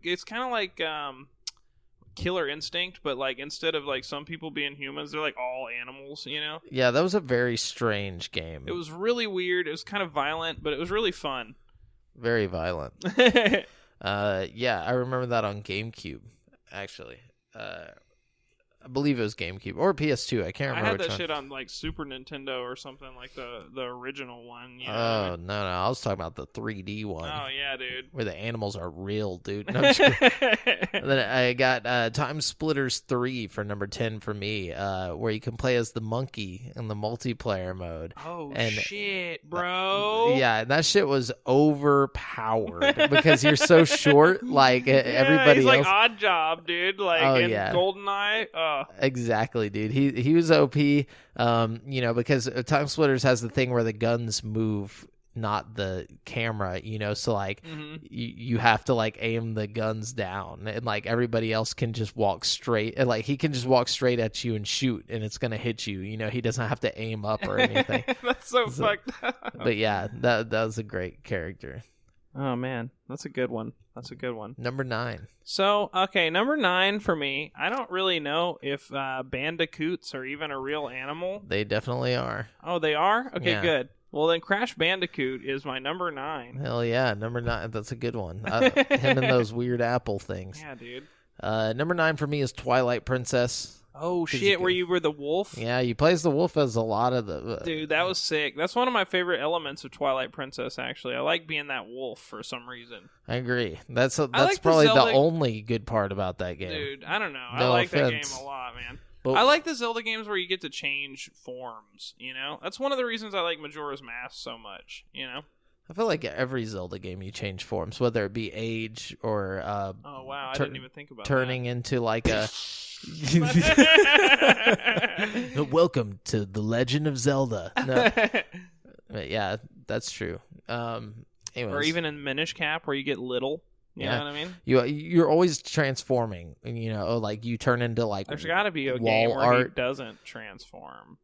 it's kind of like Killer Instinct, but like instead of like some people being humans, they're like all animals. You know?
Yeah, that was a very strange game.
It was really weird. It was kind of violent, but it was really fun.
Very violent. Yeah, I remember that on GameCube, actually. I believe it was GameCube or PS2. I can't remember.
I had
which
that
one.
shit on like Super Nintendo or something, like the original one. You know?
Oh, no, I was talking about the 3D one.
Oh yeah, dude.
Where the animals are real, dude. No, I'm just kidding. And then I got Time Splitters 3 for number 10 for me, where you can play as the monkey in the multiplayer mode.
Oh,
and
shit, bro.
Yeah, and that shit was overpowered because you're so short. Like, everybody
he's
else.
like Odd Job, dude. Like in GoldenEye.
Exactly, dude. He was OP, because Time Splitters has the thing where the guns move, not the camera, so like you have to like aim the guns down, and like everybody else can just walk straight, and like he can just walk straight at you and shoot, and it's gonna hit you. He doesn't have to aim up or anything.
That's so fucked up.
But yeah, that was a great character.
Oh man, that's a good one.
Number 9.
So, okay, number 9 for me. I don't really know if bandicoots are even a real animal.
They definitely are.
Oh, they are? Okay,
Yeah.
good. Well, then Crash Bandicoot is my number 9.
Hell yeah, number 9. That's a good one. Him and those weird apple things.
Yeah, dude.
Number 9 for me is Twilight Princess.
Oh, shit, where you were the wolf?
Yeah, you plays the wolf as a lot of the...
Dude, that was sick. That's one of my favorite elements of Twilight Princess, actually. I like being that wolf for some reason.
I agree. That's
like
probably
Zelda...
the only good part about that game.
Dude, I don't know.
No
I like
offense.
that game a lot, man.
But
I like the Zelda games where you get to change forms, That's one of the reasons I like Majora's Mask so much,
I feel like every Zelda game you change forms, whether it be age or...
oh, wow. I didn't even think about
turning into like a... Welcome to the Legend of Zelda. No. But yeah, that's true. Anyways.
Or even in Minish Cap where you get little. You know what I mean?
You're always transforming. Like you turn into like
there's got to be a
wall
game where
art.
he doesn't transform.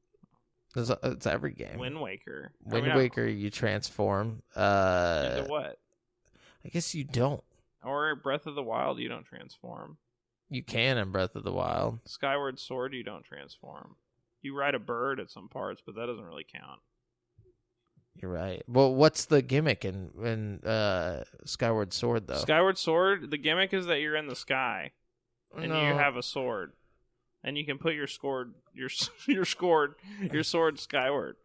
It's every game.
Wind Waker.
Wind Waker, you transform.
Into what?
I guess you don't.
Or Breath of the Wild, you don't transform.
You can in Breath of the Wild.
Skyward Sword, you don't transform. You ride a bird at some parts, but that doesn't really count.
You're right. Well, what's the gimmick in Skyward Sword, though?
Skyward Sword, the gimmick is that you're in the sky, and you have a sword, and you can put your sword skyward.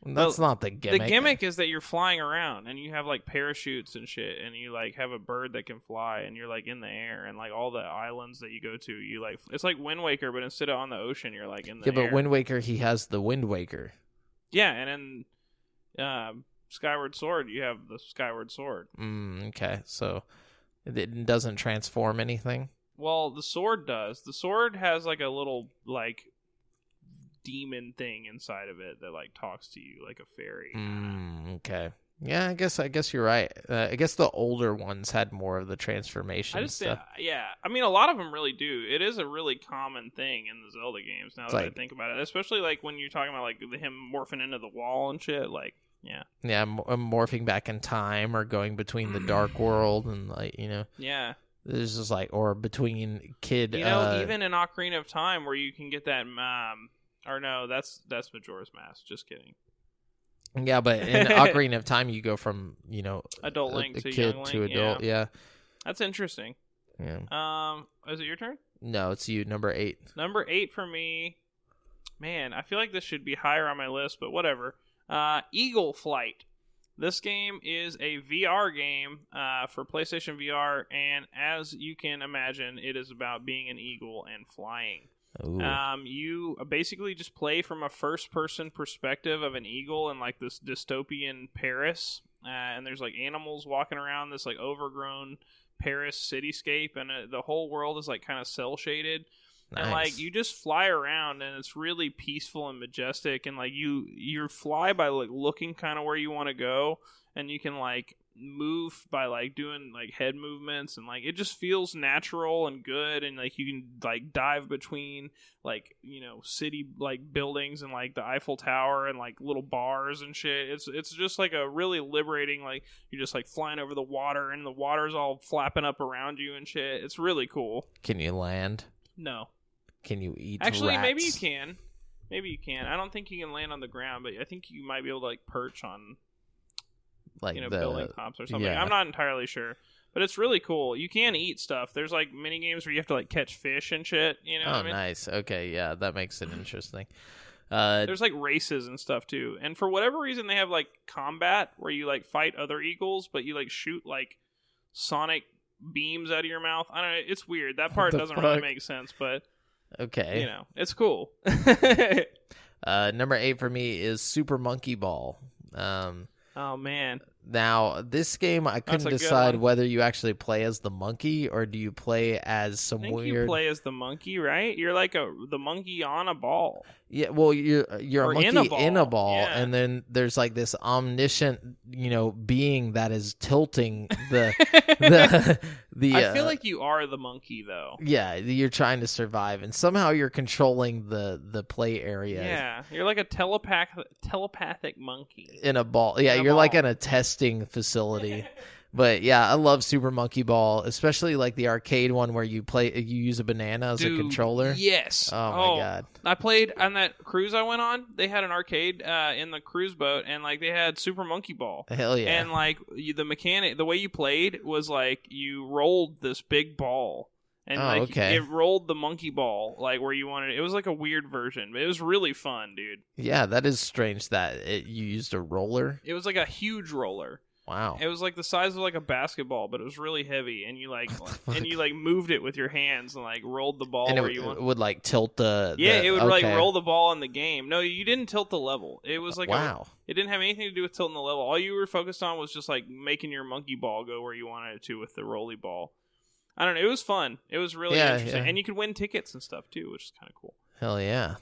That's not the gimmick.
The gimmick is that you're flying around, and you have like parachutes and shit, and you like have a bird that can fly, and you're like in the air, and like all the islands that you go to, you like it's like Wind Waker, but instead of on the ocean, you're like in the air.
Yeah, but Wind Waker, he has the Wind Waker.
Yeah, and in Skyward Sword, you have the Skyward Sword.
Okay, so it doesn't transform anything?
Well, the sword does. The sword has like a little like demon thing inside of it that like talks to you like a fairy.
Okay. Yeah, I guess you're right. I guess the older ones had more of the transformation stuff.
Yeah. I mean, a lot of them really do. It is a really common thing in the Zelda games now that I think about it. Especially like when you're talking about like him morphing into the wall and shit. Like, yeah.
Yeah, morphing back in time or going between the Dark World and like,
Yeah.
There's just like, or between kid...
even in Ocarina of Time where you can get that... or no, that's Majora's Mask. Just kidding.
Yeah, but in Ocarina of Time, you go from,
adult Link
a
to
kid
young Link.
to adult. Yeah.
That's interesting.
Yeah.
Is it your turn?
No, it's you. Number 8.
Number 8 for me. Man, I feel like this should be higher on my list, but whatever. Eagle Flight. This game is a VR game for PlayStation VR, and as you can imagine, it is about being an eagle and flying. You basically just play from a first-person perspective of an eagle in like this dystopian Paris, and there's like animals walking around this like overgrown Paris cityscape, and the whole world is like kind of cel-shaded. Nice. And like you just fly around, and it's really peaceful and majestic, and like you fly by like looking kind of where you want to go, and you can like move by like doing like head movements, and like it just feels natural and good, and like you can like dive between like, you know, city like buildings and like the Eiffel Tower and like little bars and shit. It's just like a really liberating, like you're just like flying over the water and the water's all flapping up around you and shit. It's really cool.
Can you land?
No.
Can you eat
Actually,
rats?
maybe you can. Maybe you can. I don't think you can land on the ground, but I think you might be able to like perch on,
like,
you know,
the
building tops or something.
yeah.
I'm not entirely sure, but it's really cool. You can eat stuff. There's like mini games where you have to like catch fish and shit. You know what I mean?
Nice. Okay, yeah, that makes it interesting.
There's like races and stuff too, and for whatever reason they have like combat where you like fight other eagles, but you like shoot like sonic beams out of your mouth. I don't know. It's weird. That part doesn't really make sense, but
okay,
you know, it's cool.
Number 8 for me is Super Monkey Ball.
Oh man.
Now, this game, I couldn't decide whether you actually play as the monkey or do you play as some
I think
weird...
you play as the monkey, right? You're like the monkey on a ball.
Yeah, well, you're a monkey in a ball,
yeah.
and then there's like this omniscient, you know, being that is tilting the
I feel like you are the monkey, though.
Yeah, you're trying to survive, and somehow you're controlling the play area.
Yeah, you're like a telepathic monkey
in a ball. Yeah, you're like in a testing facility. But yeah, I love Super Monkey Ball, especially like the arcade one where you use a banana as a controller.
Yes.
Oh my god.
I played on that cruise I went on. They had an arcade in the cruise boat, and like they had Super Monkey Ball.
Hell yeah.
And like the way you played was like you rolled this big ball. And it rolled the monkey ball like where you wanted it. It was like a weird version, but it was really fun, dude.
Yeah, that is strange that you used a roller.
It was like a huge roller.
Wow.
It was like the size of like a basketball, but it was really heavy, and you like moved it with your hands and like rolled the ball
and
where you want.
It would like tilt the
it would like roll the ball in the game. No, you didn't tilt the level. It was like it didn't have anything to do with tilting the level. All you were focused on was just like making your monkey ball go where you wanted it to with the rolly ball. I don't know. It was fun. It was really interesting, and you could win tickets and stuff too, which is kind of cool.
Hell yeah,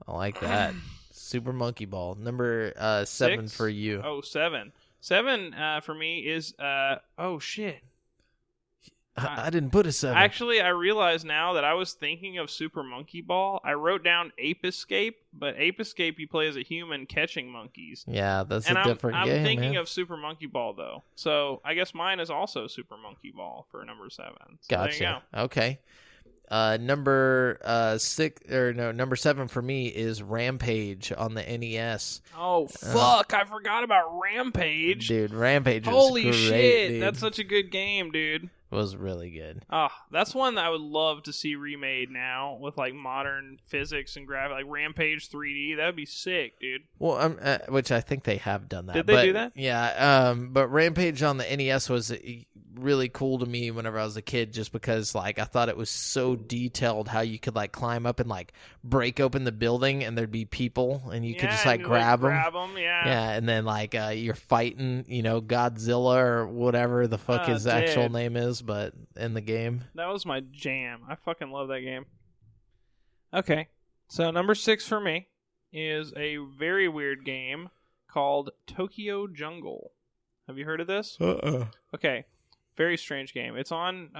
I like that. Super Monkey Ball, number 7 for you.
Oh, 7. 7 for me is oh shit.
I didn't put a 7.
Actually, I realize now that I was thinking of Super Monkey Ball. I wrote down Ape Escape, but Ape Escape you play as a human catching monkeys.
Yeah, that's a different game.
I'm thinking of Super Monkey Ball though, so I guess mine is also Super Monkey Ball for number 7. So
gotcha.
There you go.
Okay. Number 7 for me is Rampage on the NES.
Oh fuck! I forgot about Rampage.
Dude, Rampage was
Holy
great,
shit!
dude.
That's such a good game, dude.
It was really good.
Oh, that's one that I would love to see remade now with like modern physics and graphics, like Rampage 3D. That'd be sick, dude.
Well, which I think they have done that.
Did they do that?
Yeah. But Rampage on the NES was really cool to me whenever I was a kid, just because like I thought it was so detailed how you could like climb up and like break open the building and there'd be people and you could just like grab them. Yeah, and then like you're fighting, you know, Godzilla or whatever the fuck his actual name is, but in the game.
That was my jam. I fucking love that game. Okay, so number 6 for me is a very weird game called Tokyo Jungle. Have you heard of this? Okay. Very strange game. It's on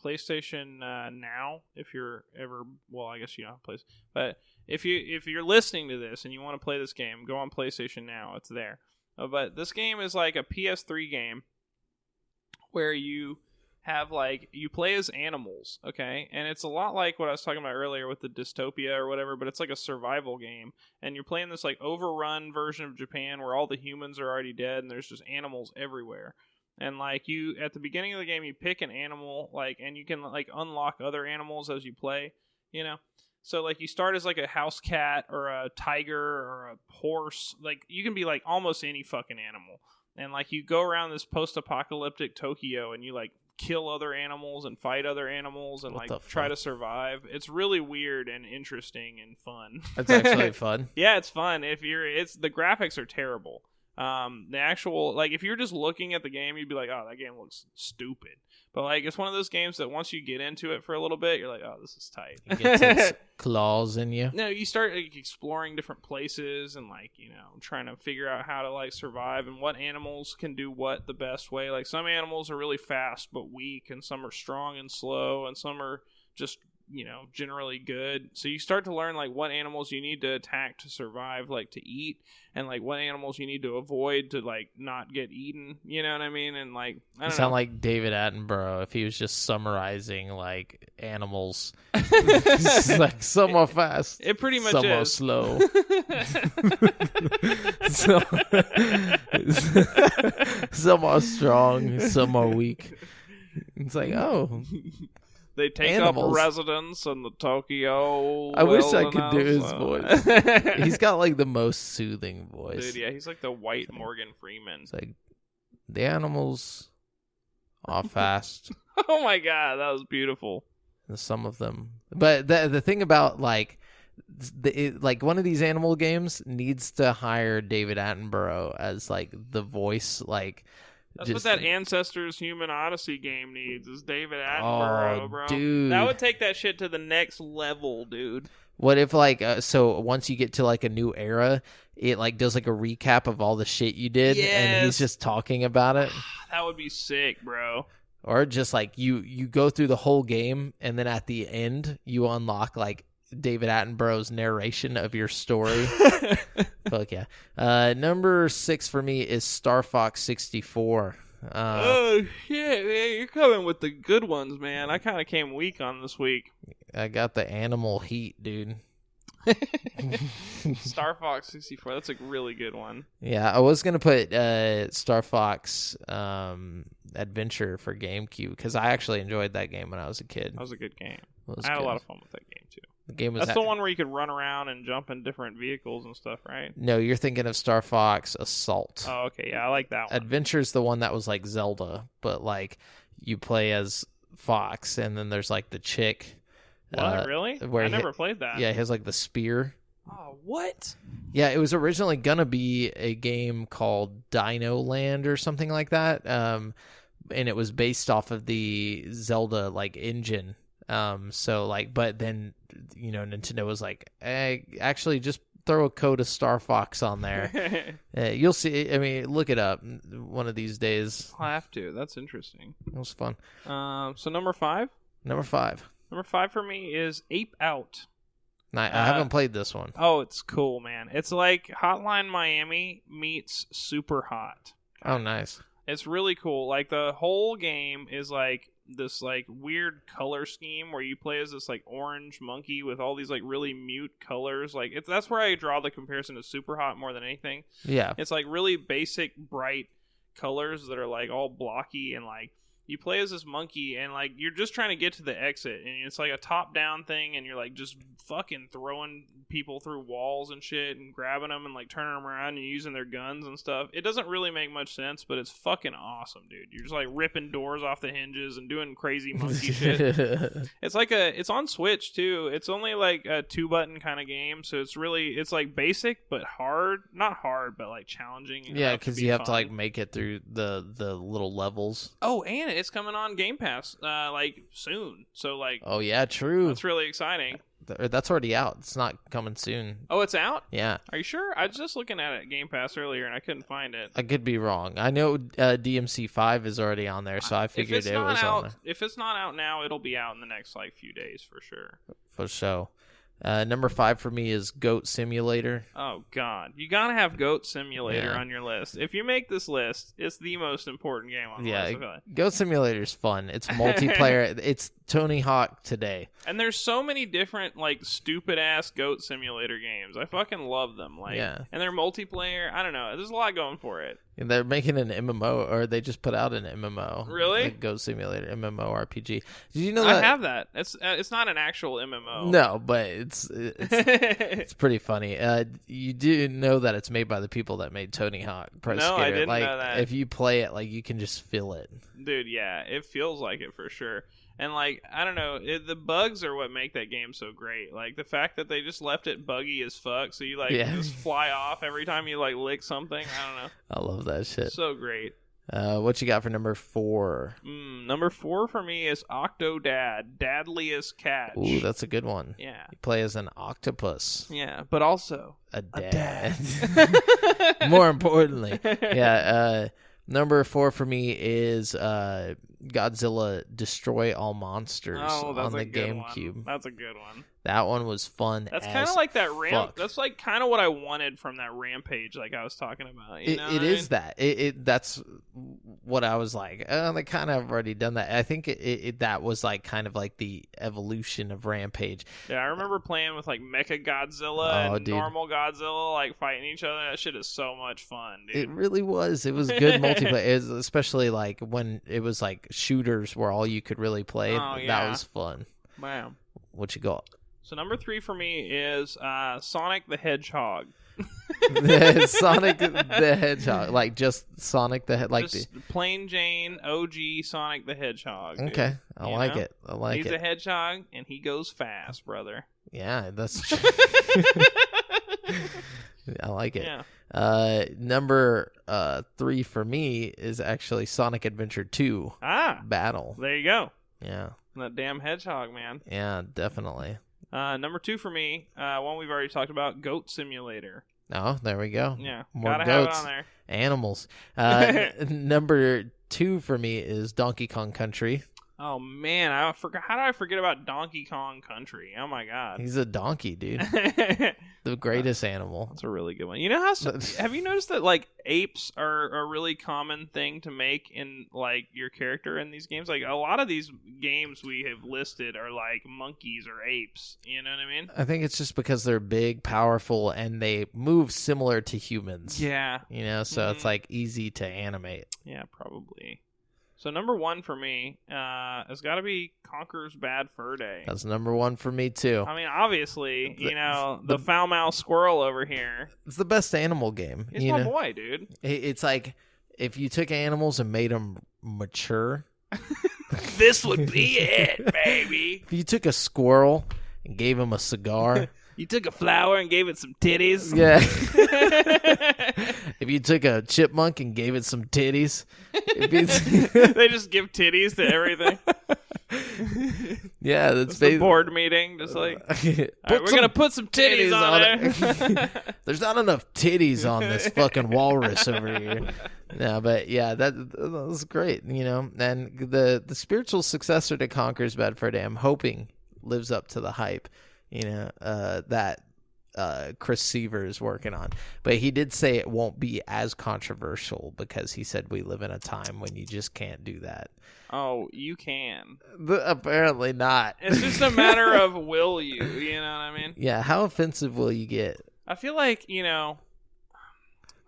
PlayStation Now. If you're ever, well, I guess you don't have place. But if you're listening to this and you want to play this game, go on PlayStation Now. It's there. But this game is like a PS3 game where you have like you play as animals, okay? And it's a lot like what I was talking about earlier with the dystopia or whatever. But it's like a survival game, and you're playing this like overrun version of Japan where all the humans are already dead and there's just animals everywhere. And like you, at the beginning of the game, you pick an animal, like, and you can like unlock other animals as you play, you know. So like you start as like a house cat or a tiger or a horse, like you can be like almost any fucking animal. And like you go around this post-apocalyptic Tokyo and you like kill other animals and fight other animals and like try to survive. It's really weird and interesting and fun.
It's actually fun.
Yeah, it's fun. The graphics are terrible. The actual, like, if you're just looking at the game, you'd be like, oh, that game looks stupid. But, like, it's one of those games that once you get into it for a little bit, you're like, oh, this is tight.
It gets its claws in you.
No, you start like, exploring different places and, like, you know, trying to figure out how to, like, survive and what animals can do what the best way. Like, some animals are really fast but weak, and some are strong and slow, and some are just, you know, generally good. So you start to learn, like, what animals you need to attack to survive, like, to eat, and, like, what animals you need to avoid to, like, not get eaten, you know what I mean? And, like, I don't know.
Sound like David Attenborough if he was just summarizing, like, animals. It's like, some are fast.
It pretty much
some
is.
are slow. Some are strong, some are weak. It's like, oh...
They take
animals.
up residence in the Tokyo.
I wish I could do his
wilderness.
voice. He's got like the most soothing voice.
Dude, yeah, he's like the white Morgan Freeman.
It's like the animals are fast.
Oh my god, that was beautiful.
Some of them, but the thing about like like one of these animal games needs to hire David Attenborough as like the voice, like.
That's what that Ancestors Human Odyssey game needs, is David Attenborough, bro.
Dude.
That would take that shit to the next level, dude.
What if, like, so once you get to, like, a new era, it, like, does, like, a recap of all the shit you did, and he's just talking about it?
That would be sick, bro.
Or just, like, you go through the whole game, and then at the end, you unlock, like, David Attenborough's narration of your story. Fuck yeah. Number 6 for me is Star Fox 64.
Oh shit, man, you're coming with the good ones, man. I kind of came weak on this week.
I got the animal heat, dude.
Star Fox 64, that's a really good one.
Yeah, I was gonna put Star Fox Adventure for GameCube because I actually enjoyed that game when I was a kid.
That was a good game. I had a lot of fun with that game too.
The game was
That's the one where you could run around and jump in different vehicles and stuff, right?
No, you're thinking of Star Fox Assault.
Oh, okay, yeah, I like that one.
Adventure's the one that was like Zelda, but like you play as Fox, and then there's like the chick.
What, really? I never played that.
Yeah, he has like the spear.
Oh, what?
Yeah, it was originally gonna be a game called Dino Land or something like that, and it was based off of the Zelda like engine. So like, but then you know Nintendo was like, hey, actually just throw a code of Star Fox on there. You'll see. I mean, look it up one of these days.
I'll have to. That's interesting.
It was fun.
So number 5.
Number 5
for me is Ape Out.
I haven't played this one.
Oh, it's cool, man. It's like Hotline Miami meets Super Hot.
Oh, nice.
It's really cool. Like, the whole game is like this like weird color scheme where you play as this like orange monkey with all these like really mute colors. Like, that's where I draw the comparison to Super Hot more than anything.
Yeah.
It's like really basic, bright colors that are like all blocky, and like you play as this monkey, and like you're just trying to get to the exit, and it's like a top-down thing, and you're like just fucking throwing people through walls and shit, and grabbing them and like turning them around and using their guns and stuff. It doesn't really make much sense, but it's fucking awesome, dude. You're just like ripping doors off the hinges and doing crazy monkey shit. It's on Switch too. It's only like a 2-button kind of game, so it's like basic but hard. Not hard, but like challenging.
Yeah, because you have to like make it through the little levels.
Oh, and it's coming on Game Pass like soon. So like,
oh yeah, true.
That's really exciting.
That's already out. It's not coming soon.
Oh, it's out?
Yeah.
Are you sure? I was just looking at it Game Pass earlier and I couldn't find it.
I could be wrong. I know DMC 5 is already on there, so I figured it was on there.
If it's not out now, it'll be out in the next like few days for sure.
For sure. Number 5 for me is Goat Simulator.
Oh, God. You gotta have Goat Simulator on your list. If you make this list, it's the most important game on the list. Yeah,
Goat Simulator is fun. It's multiplayer. It's Tony Hawk today.
And there's so many different, like, stupid-ass Goat Simulator games. I fucking love them. Like, and they're multiplayer. I don't know. There's a lot going for it.
And they're making an MMO, or they just put out an MMO.
Really?
Like Goat Simulator, MMORPG. Did you know that?
I have that. It's not an actual MMO.
No, but It's pretty funny. You do know that it's made by the people that made Tony Hawk Pro Skater.
No, I didn't
like,
know that.
If you play it, like, you can just feel it.
Dude, yeah, it feels like it for sure. And, like, I don't know, the bugs are what make that game so great. Like, the fact that they just left it buggy as fuck, so you, like, just fly off every time you, like, lick something. I don't know.
I love that shit.
So great.
What you got for number 4?
Number 4 for me is Octodad, Dadliest Catch.
Ooh, that's a good one.
Yeah.
You play as an octopus.
Yeah, but also
a dad. More importantly. Yeah, number 4 for me is Godzilla Destroy All Monsters on the GameCube.
That's a good one.
That one was fun.
That's kind of like that That's like kind of what I wanted from that Rampage, like I was talking about.
It is that. That's what I was like. They kind of have already done that. I think that was like kind of like the evolution of Rampage.
Yeah, I remember playing with like Mecha Godzilla and normal Godzilla, like fighting each other. That shit is so much fun, dude.
It really was. It was good multiplayer, especially like when it was like shooters were all you could really play. That was fun.
Wow.
What you got?
So number 3 for me is Sonic the Hedgehog.
Sonic the Hedgehog, like just Sonic the Hedgehog,
just plain Jane OG Sonic the Hedgehog. Dude.
Okay, I like it.
He's a hedgehog and he goes fast, brother.
Yeah, that's true. I like it.
Yeah.
Number 3 for me is actually Sonic Adventure 2. Battle.
There you go.
Yeah.
That damn hedgehog, man.
Yeah, definitely.
Number 2 for me, one we've already talked about, Goat Simulator.
Oh, there we go.
Yeah,
more
gotta
goats,
have it on there.
Animals. Number 2 for me is Donkey Kong Country.
Oh man, I forgot. How did I forget about Donkey Kong Country? Oh my god,
he's a donkey, dude. The greatest animal.
That's a really good one. You know how? Have you noticed that like apes are a really common thing to make in like your character in these games? Like a lot of these games we have listed are like monkeys or apes. You know what I mean?
I think it's just because they're big, powerful, and they move similar to humans.
Yeah.
You know, so it's like easy to animate.
Yeah, probably. So number 1 for me has got to be Conker's Bad Fur Day.
That's number 1 for me too.
I mean, obviously, the foul-mouthed squirrel over here.
It's the best animal game.
It's my boy, dude.
It's like if you took animals and made them mature.
This would be it, baby.
If you took a squirrel and gave him a cigar.
You took a flower and gave it some titties.
Yeah. If you took a chipmunk and gave it some titties.
They just give titties to everything.
Yeah, that's
a board meeting. Just like, all right, we're going to put some titties on there.
There's not enough titties on this fucking walrus over here. No, but yeah, that was great, you know. And the spiritual successor to Conker's Bad Fur Day, I'm hoping lives up to the hype. You know, that Chris Seaver is working on. But he did say it won't be as controversial because he said we live in a time when you just can't do that.
Oh, you can.
Apparently not.
It's just a matter of will you know what I mean?
Yeah, how offensive will you get?
I feel like,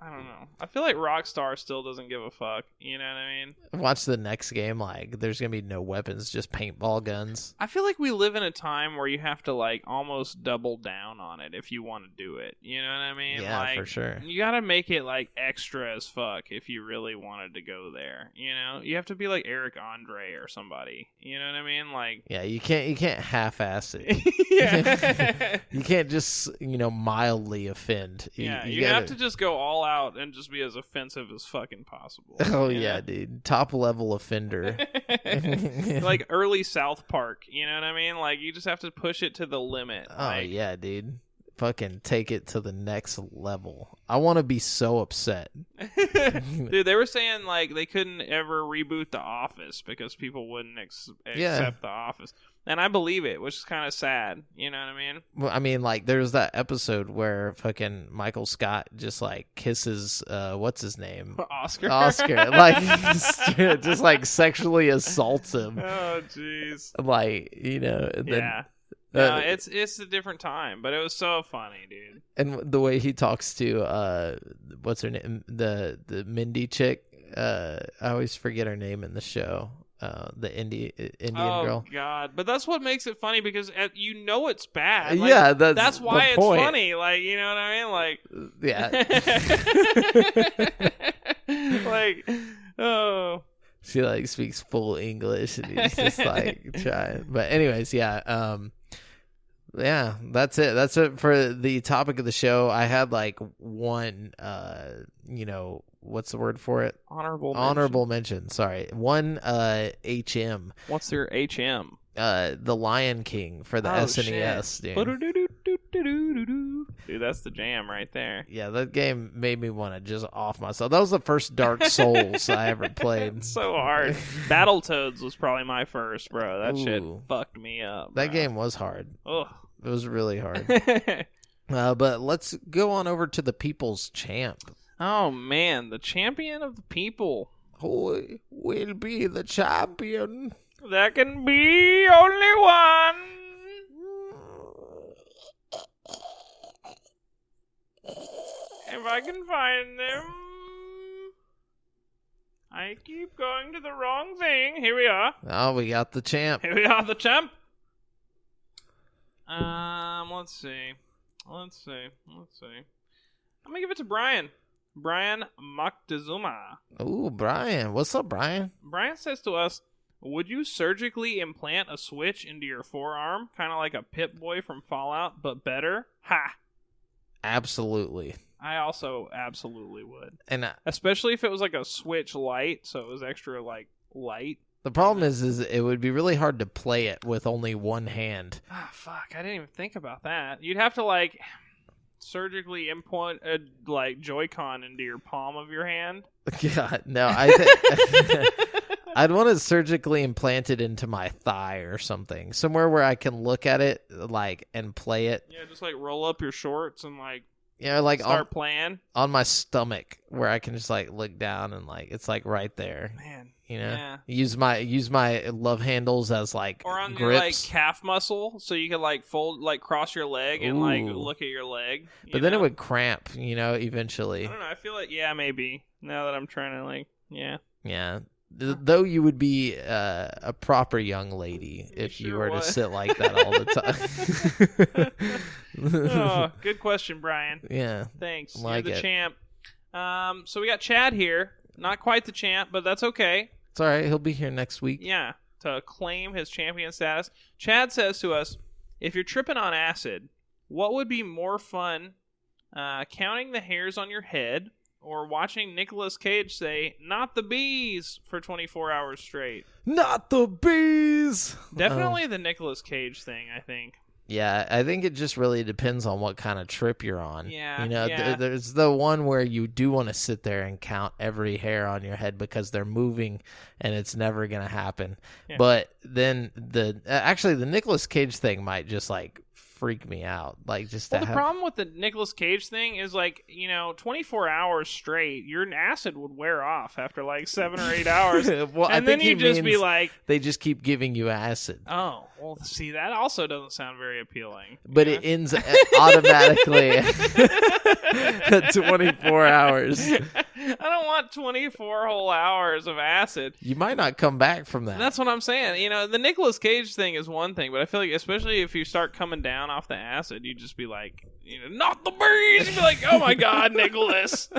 I don't know. I feel like Rockstar still doesn't give a fuck. You know what I mean?
Watch the next game. Like, there's going to be no weapons, just paintball guns.
I feel like we live in a time where you have to, like, almost double down on it if you want to do it. You know what I mean?
Yeah,
like,
for sure.
You got to make it, like, extra as fuck if you really wanted to go there. You know? You have to be like Eric Andre or somebody. You know what I mean? Like,
yeah, you can't half-ass it.
Yeah.
You can't just, mildly offend.
You have to just go all out and just be as offensive as fucking possible.
Oh yeah, dude. Top level offender.
Like early South Park, you know what I mean? Like you just have to push it to the limit.
Oh yeah, dude. Fucking take it to the next level. I want to be so upset.
Dude, they were saying like they couldn't ever reboot The Office because people wouldn't accept The Office. And I believe it, which is kind of sad. You know what I mean?
Well, I mean, like, there's that episode where fucking Michael Scott just, like, kisses, what's his name?
Oscar.
Like, just, like, sexually assaults him.
Oh, jeez.
Like, and then,
yeah. No, it's a different time, but it was so funny, dude.
And the way he talks to, what's her name? The Mindy chick. I always forget her name in the show. the Indian
oh,
girl.
God. But that's what makes it funny because you know it's bad. Like,
yeah,
that's why it's
point.
funny. Like, you know what I mean? Like,
yeah.
like, oh.
She like speaks full English and he's just like trying. But anyways, yeah. Yeah, that's it. That's it for the topic of the show. I had like one, what's the word for it? Honorable mention. Sorry. One HM.
What's your HM?
The Lion King for the SNES, dude.
Dude, that's the jam right there.
Yeah, that game made me want to just off myself. That was the first Dark Souls I ever played.
It's so hard. Battletoads was probably my first, bro. That shit fucked me up.
That game was hard.
Ugh.
It was really hard. But let's go on over to the People's Champ.
Oh, man. The champion of the people.
Who will be the champion?
There can be only one. If I can find them. I keep going to the wrong thing. Here we are.
Oh, we got the champ.
Here we are, the champ. Let's see. I'm gonna give it to Brian. Brian Moctezuma.
Ooh, Brian. What's up, Brian?
Brian says to us, would you surgically implant a switch into your forearm? Kind of like a Pip-Boy from Fallout, but better? Ha!
Absolutely.
I also absolutely would.
And
especially if it was like a Switch Lite, so it was extra like light.
The problem is it would be really hard to play it with only one hand.
Ah, fuck! I didn't even think about that. You'd have to like surgically implant a like Joy-Con into your palm of your hand.
God, no! I think I'd want to surgically implant it into my thigh or something, somewhere where I can look at it like and play it.
Yeah, just like roll up your shorts and like.
Yeah, like
start playing
on my stomach where I can just like look down and like it's like right there.
Man,
yeah. Use my love handles as like
or on
grips.
Your like calf muscle, so you could like fold like cross your leg and like look at your leg.
But then it would cramp, eventually.
I don't know. I feel like maybe now that I'm trying to like
yeah. Though you would be a proper young lady if you were to sit like that all the time.
Oh, good question, Brian.
Yeah.
Thanks.
Like
You're the champ. So we got Chad here. Not quite the champ, but that's okay.
It's all right. He'll be here next week.
Yeah, to claim his champion status. Chad says to us, if you're tripping on acid, what would be more fun, counting the hairs on your head or watching Nicolas Cage say, not the bees, for 24 hours straight?
Not the bees!
Definitely the Nicolas Cage thing, I think.
Yeah, I think it just really depends on what kind of trip you're on.
Yeah.
There's the one where you do want to sit there and count every hair on your head because they're moving and it's never going to happen. Yeah. But then the Nicolas Cage thing might just like freak me out. Like just
the problem with the Nicolas Cage thing is like, 24 hours straight, your acid would wear off after like 7 or 8 hours.
Well,
and then you'd just be like,
they just keep giving you acid.
Oh, well, see, that also doesn't sound very appealing.
But it ends automatically at 24 hours.
I don't want 24 whole hours of acid.
You might not come back from that.
That's what I'm saying. The Nicolas Cage thing is one thing, but I feel like especially if you start coming down off the acid, you just be like, not the bees. You'd be like, oh my God, Nicholas,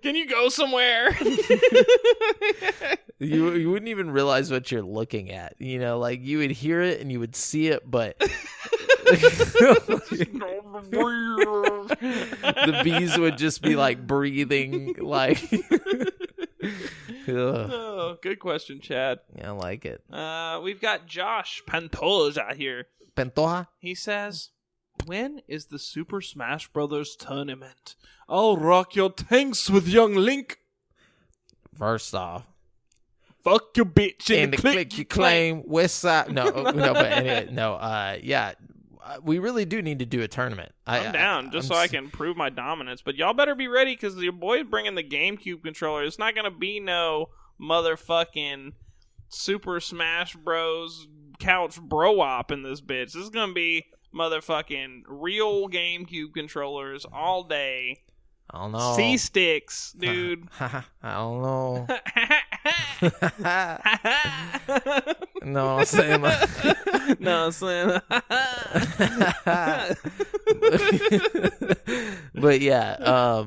can you go somewhere?
You wouldn't even realize what you're looking at. Like you would hear it and you would see it, but the bees would just be like breathing like.
Oh, good question, Chad.
Yeah, I like it.
We've got Josh Pantoja here.
Pantoja?
He says, when is the Super Smash Brothers tournament? I'll rock your tanks with young Link.
First off,
fuck your bitch
and the click you claim. West side. No, but anyway, no. Yeah, we really do need to do a tournament.
I'm down so I can prove my dominance. But y'all better be ready because your boy's bringing the GameCube controller. It's not gonna be no motherfucking Super Smash Bros. Couch bro-op in this bitch. This is gonna be motherfucking real GameCube controllers all day.
I don't know.
C-sticks, dude.
I don't know. No, I'm saying like...
No, I'm saying...
But yeah,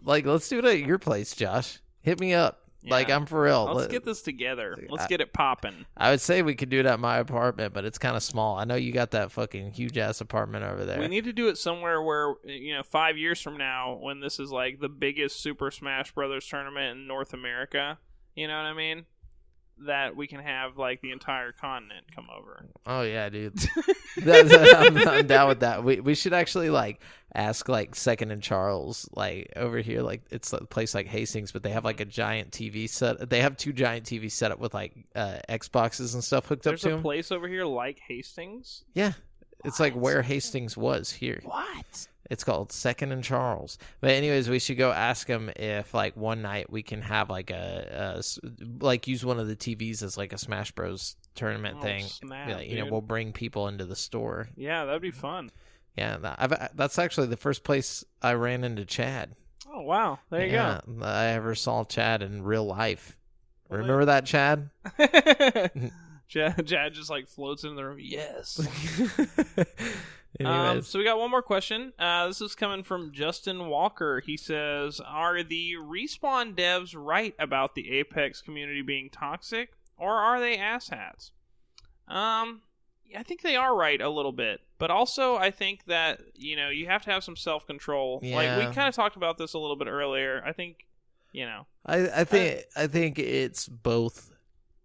like, let's do it at your place, Josh. Hit me up.
Yeah.
Like, I'm for real.
Let's get this together. Let's get it popping.
I would say we could do it at my apartment, but it's kind of small. I know you got that fucking huge-ass apartment over there.
We need to do it somewhere where, 5 years from now, when this is like the biggest Super Smash Brothers tournament in North America, you know what I mean? That we can have, like, the entire continent come over.
Oh, yeah, dude. I'm down with that. We should actually, like, ask, like, Second and Charles, like, over here. Like, it's a place like Hastings, but they have, like, a giant TV set. They have 2 giant TVs set up with, like, Xboxes and stuff hooked up to them.
There's a place over here like Hastings?
Yeah. It's like where Hastings was here.
What?
It's called Second and Charles. But anyways, we should go ask him if, like, one night we can have, like, like, use one of the TVs as, like, a Smash Bros. Tournament thing.
Snap,
like, we'll bring people into the store.
Yeah, that'd be fun.
Yeah, that's actually the first place I ran into Chad.
Oh, wow. There you go.
I ever saw Chad in real life. Remember that, Chad?
Chad just, like, floats in the room. Yes.
Anyways.
So we got one more question. This is coming from Justin Walker. He says, are the Respawn devs right about the Apex community being toxic, or are they asshats? I think they are right a little bit, but also I think that, you have to have some self-control.
Yeah.
Like, we kind of talked about this a little bit earlier. I think,
I think it's both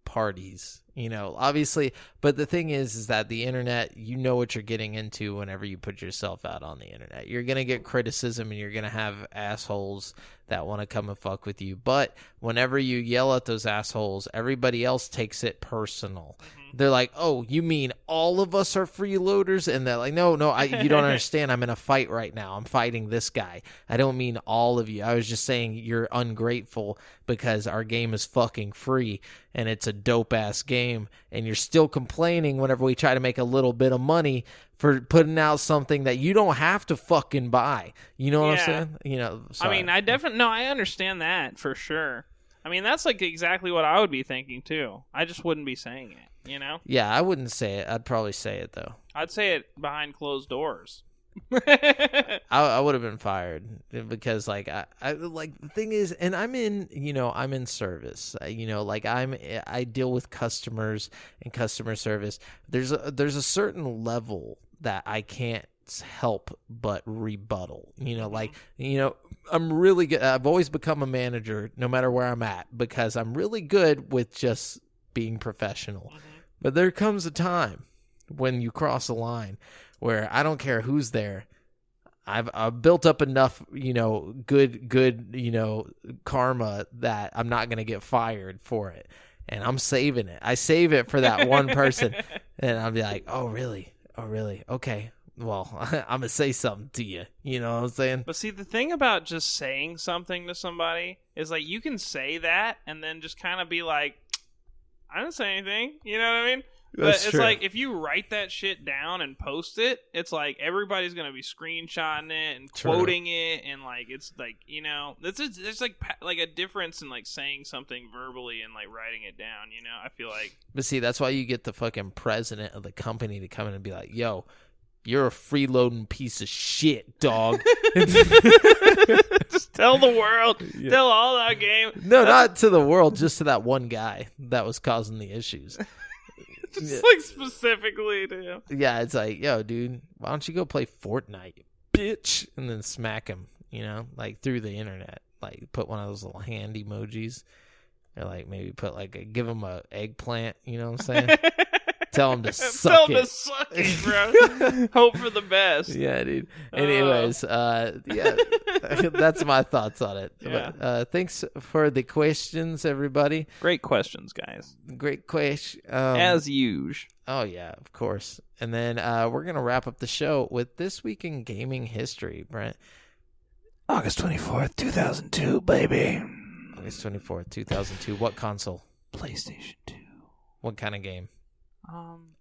parties. Obviously, but the thing is that the internet, you know what you're getting into whenever you put yourself out on the internet. You're going to get criticism and you're going to have assholes that want to come and fuck with you. But whenever you yell at those assholes, everybody else takes it personal. Mm-hmm. They're like, oh, you mean all of us are freeloaders? And they're like, no, you don't understand. I'm in a fight right now. I'm fighting this guy. I don't mean all of you. I was just saying you're ungrateful because our game is fucking free and it's a dope-ass game. And you're still complaining whenever we try to make a little bit of money for putting out something that you don't have to fucking buy. You know what I'm saying?
Sorry. I mean, I understand that for sure. I mean, that's like exactly what I would be thinking too. I just wouldn't be saying it,
Yeah, I wouldn't say it. I'd probably say it though.
I'd say it behind closed doors.
I would have been fired because like I like the thing is, and I'm in service. I deal with customers and customer service. There's a certain level that I can't help but rebuttal. I'm really good. I've always become a manager no matter where I'm at because I'm really good with just being professional. Mm-hmm. But there comes a time when you cross a line where I don't care who's there. I've built up enough, good, karma that I'm not going to get fired for it. And I'm saving it. I save it for that one person. And I'll be like, oh, really? Okay. Well, I'm going to say something to you. You know what I'm saying?
But see, the thing about just saying something to somebody is like you can say that and then just kind of be like, I didn't say anything. You know what I mean?
That's
but it's
true.
like if you write that shit down and post it, it's like everybody's gonna be screenshotting it and quoting it, and like it's like there's like a difference in like saying something verbally and like writing it down. I feel like.
But see, that's why you get the fucking president of the company to come in and be like, "Yo, you're a freeloading piece of shit, dog."
Just tell the world, tell all that game.
No, not to the world, just to that one guy that was causing the issues.
Just like specifically to him.
Yeah, it's like, yo, dude, why don't you go play Fortnite, bitch? And then smack him, like through the internet. Like put one of those little hand emojis. Or like maybe give him a eggplant, you know what I'm saying? Tell him to suck it.
Tell him to suck it, bro. Hope for the best.
Yeah, dude. Anyways, that's my thoughts on it.
Yeah.
But, thanks for the questions, everybody.
Great questions, guys.
Great question.
As usual.
Oh, yeah, of course. And then we're going to wrap up the show with This Week in Gaming History, Brent.
August 24th, 2002, baby.
August 24th, 2002. What console?
PlayStation 2.
What kind of game?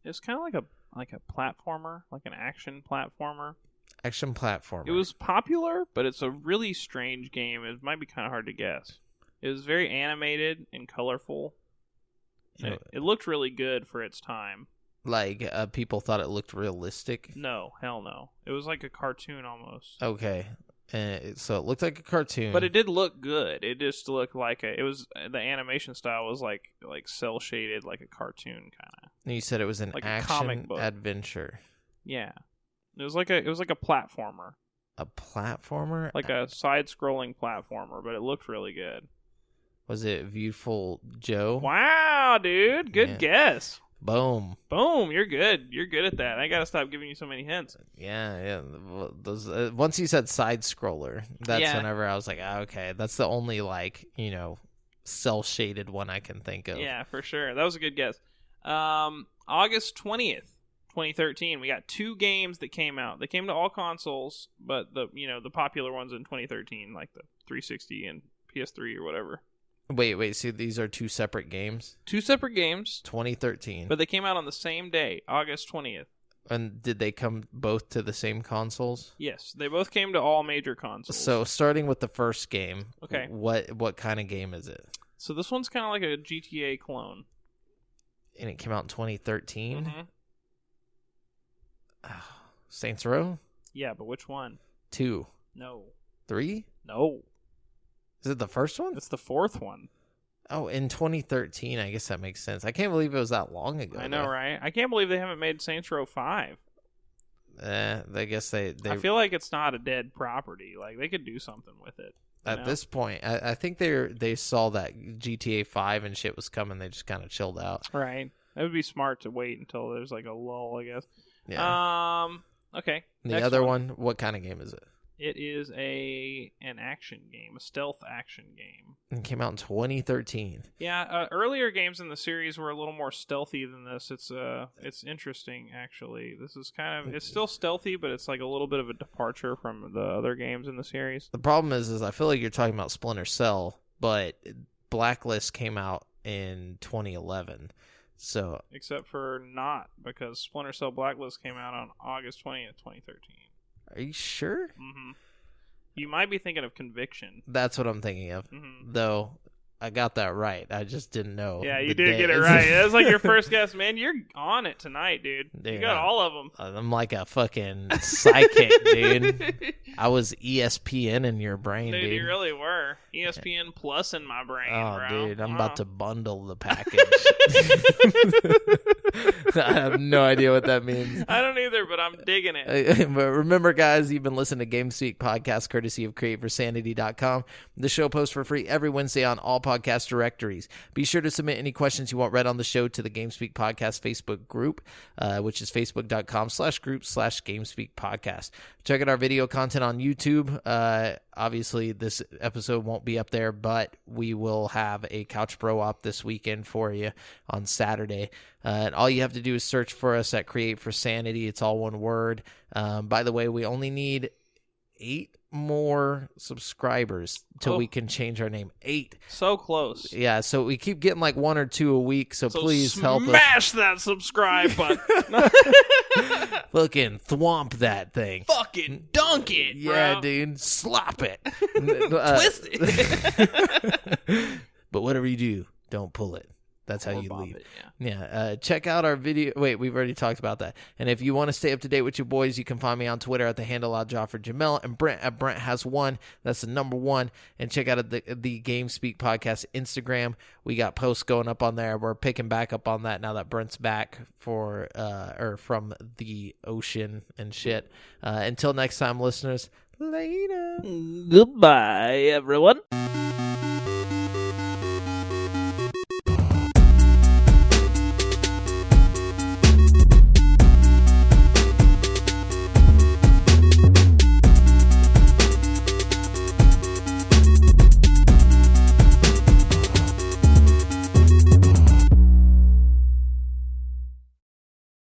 It was kind of like a platformer, like an action platformer.
Action platformer.
It was popular, but it's a really strange game. It might be kind of hard to guess. It was very animated and colorful. And it looked really good for its time.
Like, people thought it looked realistic?
No, hell no. It was like a cartoon almost.
Okay. So it looked like a cartoon.
But it did look good. It just looked like the animation style was like cell shaded, like a cartoon kind of.
And you said it was an
like
action
a comic book
adventure.
Yeah. It was like a platformer.
A platformer?
Like a side-scrolling platformer, but it looked really good.
Was it Viewful Joe?
Wow, dude. Good guess.
Boom.
You're good. You're good at that. I gotta stop giving you so many hints.
Yeah. Those once you said side scroller, that's whenever I was like, okay, that's the only cell shaded one I can think of.
Yeah, for sure. That was a good guess. August 20th, 2013. We got 2 games that came out. They came to all consoles, but the popular ones in 2013, like the 360 and PS3 or whatever.
Wait, so these are 2 separate games?
2 separate games.
2013.
But they came out on the same day, August 20th.
And did they come both to the same consoles?
Yes, they both came to all major consoles.
So starting with the first game,
okay,
what kind of game is it?
So this one's kind of like a GTA clone.
And it came out in 2013?
Mm-hmm.
Saints Row?
Yeah, but which one?
2.
No.
3?
No.
Is it the first one?
It's the 4th one.
Oh, in 2013, I guess that makes sense. I can't believe it was that long ago.
I know, right? I can't believe they haven't made Saints Row 5.
I guess they
I feel like it's not a dead property. Like, they could do something with it.
At this point, I think they saw that GTA 5 and shit was coming. They just kind of chilled out.
Right. It would be smart to wait until there's like a lull, I guess.
Yeah.
Okay.
The other one, what kind of game is it?
It is an action game, a stealth action game.
It came out in 2013.
Yeah, earlier games in the series were a little more stealthy than this. It's interesting, actually. This is it's still stealthy, but it's like a little bit of a departure from the other games in the series.
The problem is I feel like you're talking about Splinter Cell, but Blacklist came out in 2011. So
except for not, because Splinter Cell Blacklist came out on August 20th, 2013.
Are you sure?
Mm-hmm. You might be thinking of Conviction.
That's what I'm thinking of.
Mm-hmm.
Though, I got that right. I just didn't know.
Yeah, you did get it right. That's like your first guess. Man, you're on it tonight, dude. You got all of them.
I'm like a fucking psychic, dude. I was ESPN in your brain, dude.
You really were. ESPN Plus in my brain,
bro.
Dude,
I'm about to bundle the package. I have no idea what that means.
I don't either, but I'm digging it.
But remember, guys, you've been listening to GameSpeak Podcast, courtesy of CreateForSanity.com. The show posts for free every Wednesday on all podcast directories. Be sure to submit any questions you want read on the show to the GameSpeak Podcast Facebook group, which is facebook.com/group/GameSpeak Podcast. Check out our video content on YouTube. Obviously, this episode won't be up there, but we will have a Couch Pro Op this weekend for you on Saturday. And all you have to do is search for us at Create for Sanity. It's all one word. By the way, we only need 8 more subscribers till we can change our name. 8.
So close.
Yeah, so we keep getting like 1 or 2 a week, so please help us.
Smash that subscribe button.
Fucking thwomp that thing.
Fucking dunk it,
yeah,
bro.
Dude. Slop it.
Twist it.
But whatever you do, don't pull it. That's how you leave.
It,
check out our video. Wait, we've already talked about that. And if you want to stay up to date with your boys, you can find me on Twitter at the handle JAMAL and Brent at Brent Has One. That's the number 1. And check out the GameSpeak Podcast Instagram. We got posts going up on there. We're picking back up on that now that Brent's back from the ocean and shit. Until next time, listeners. Later.
Goodbye, everyone.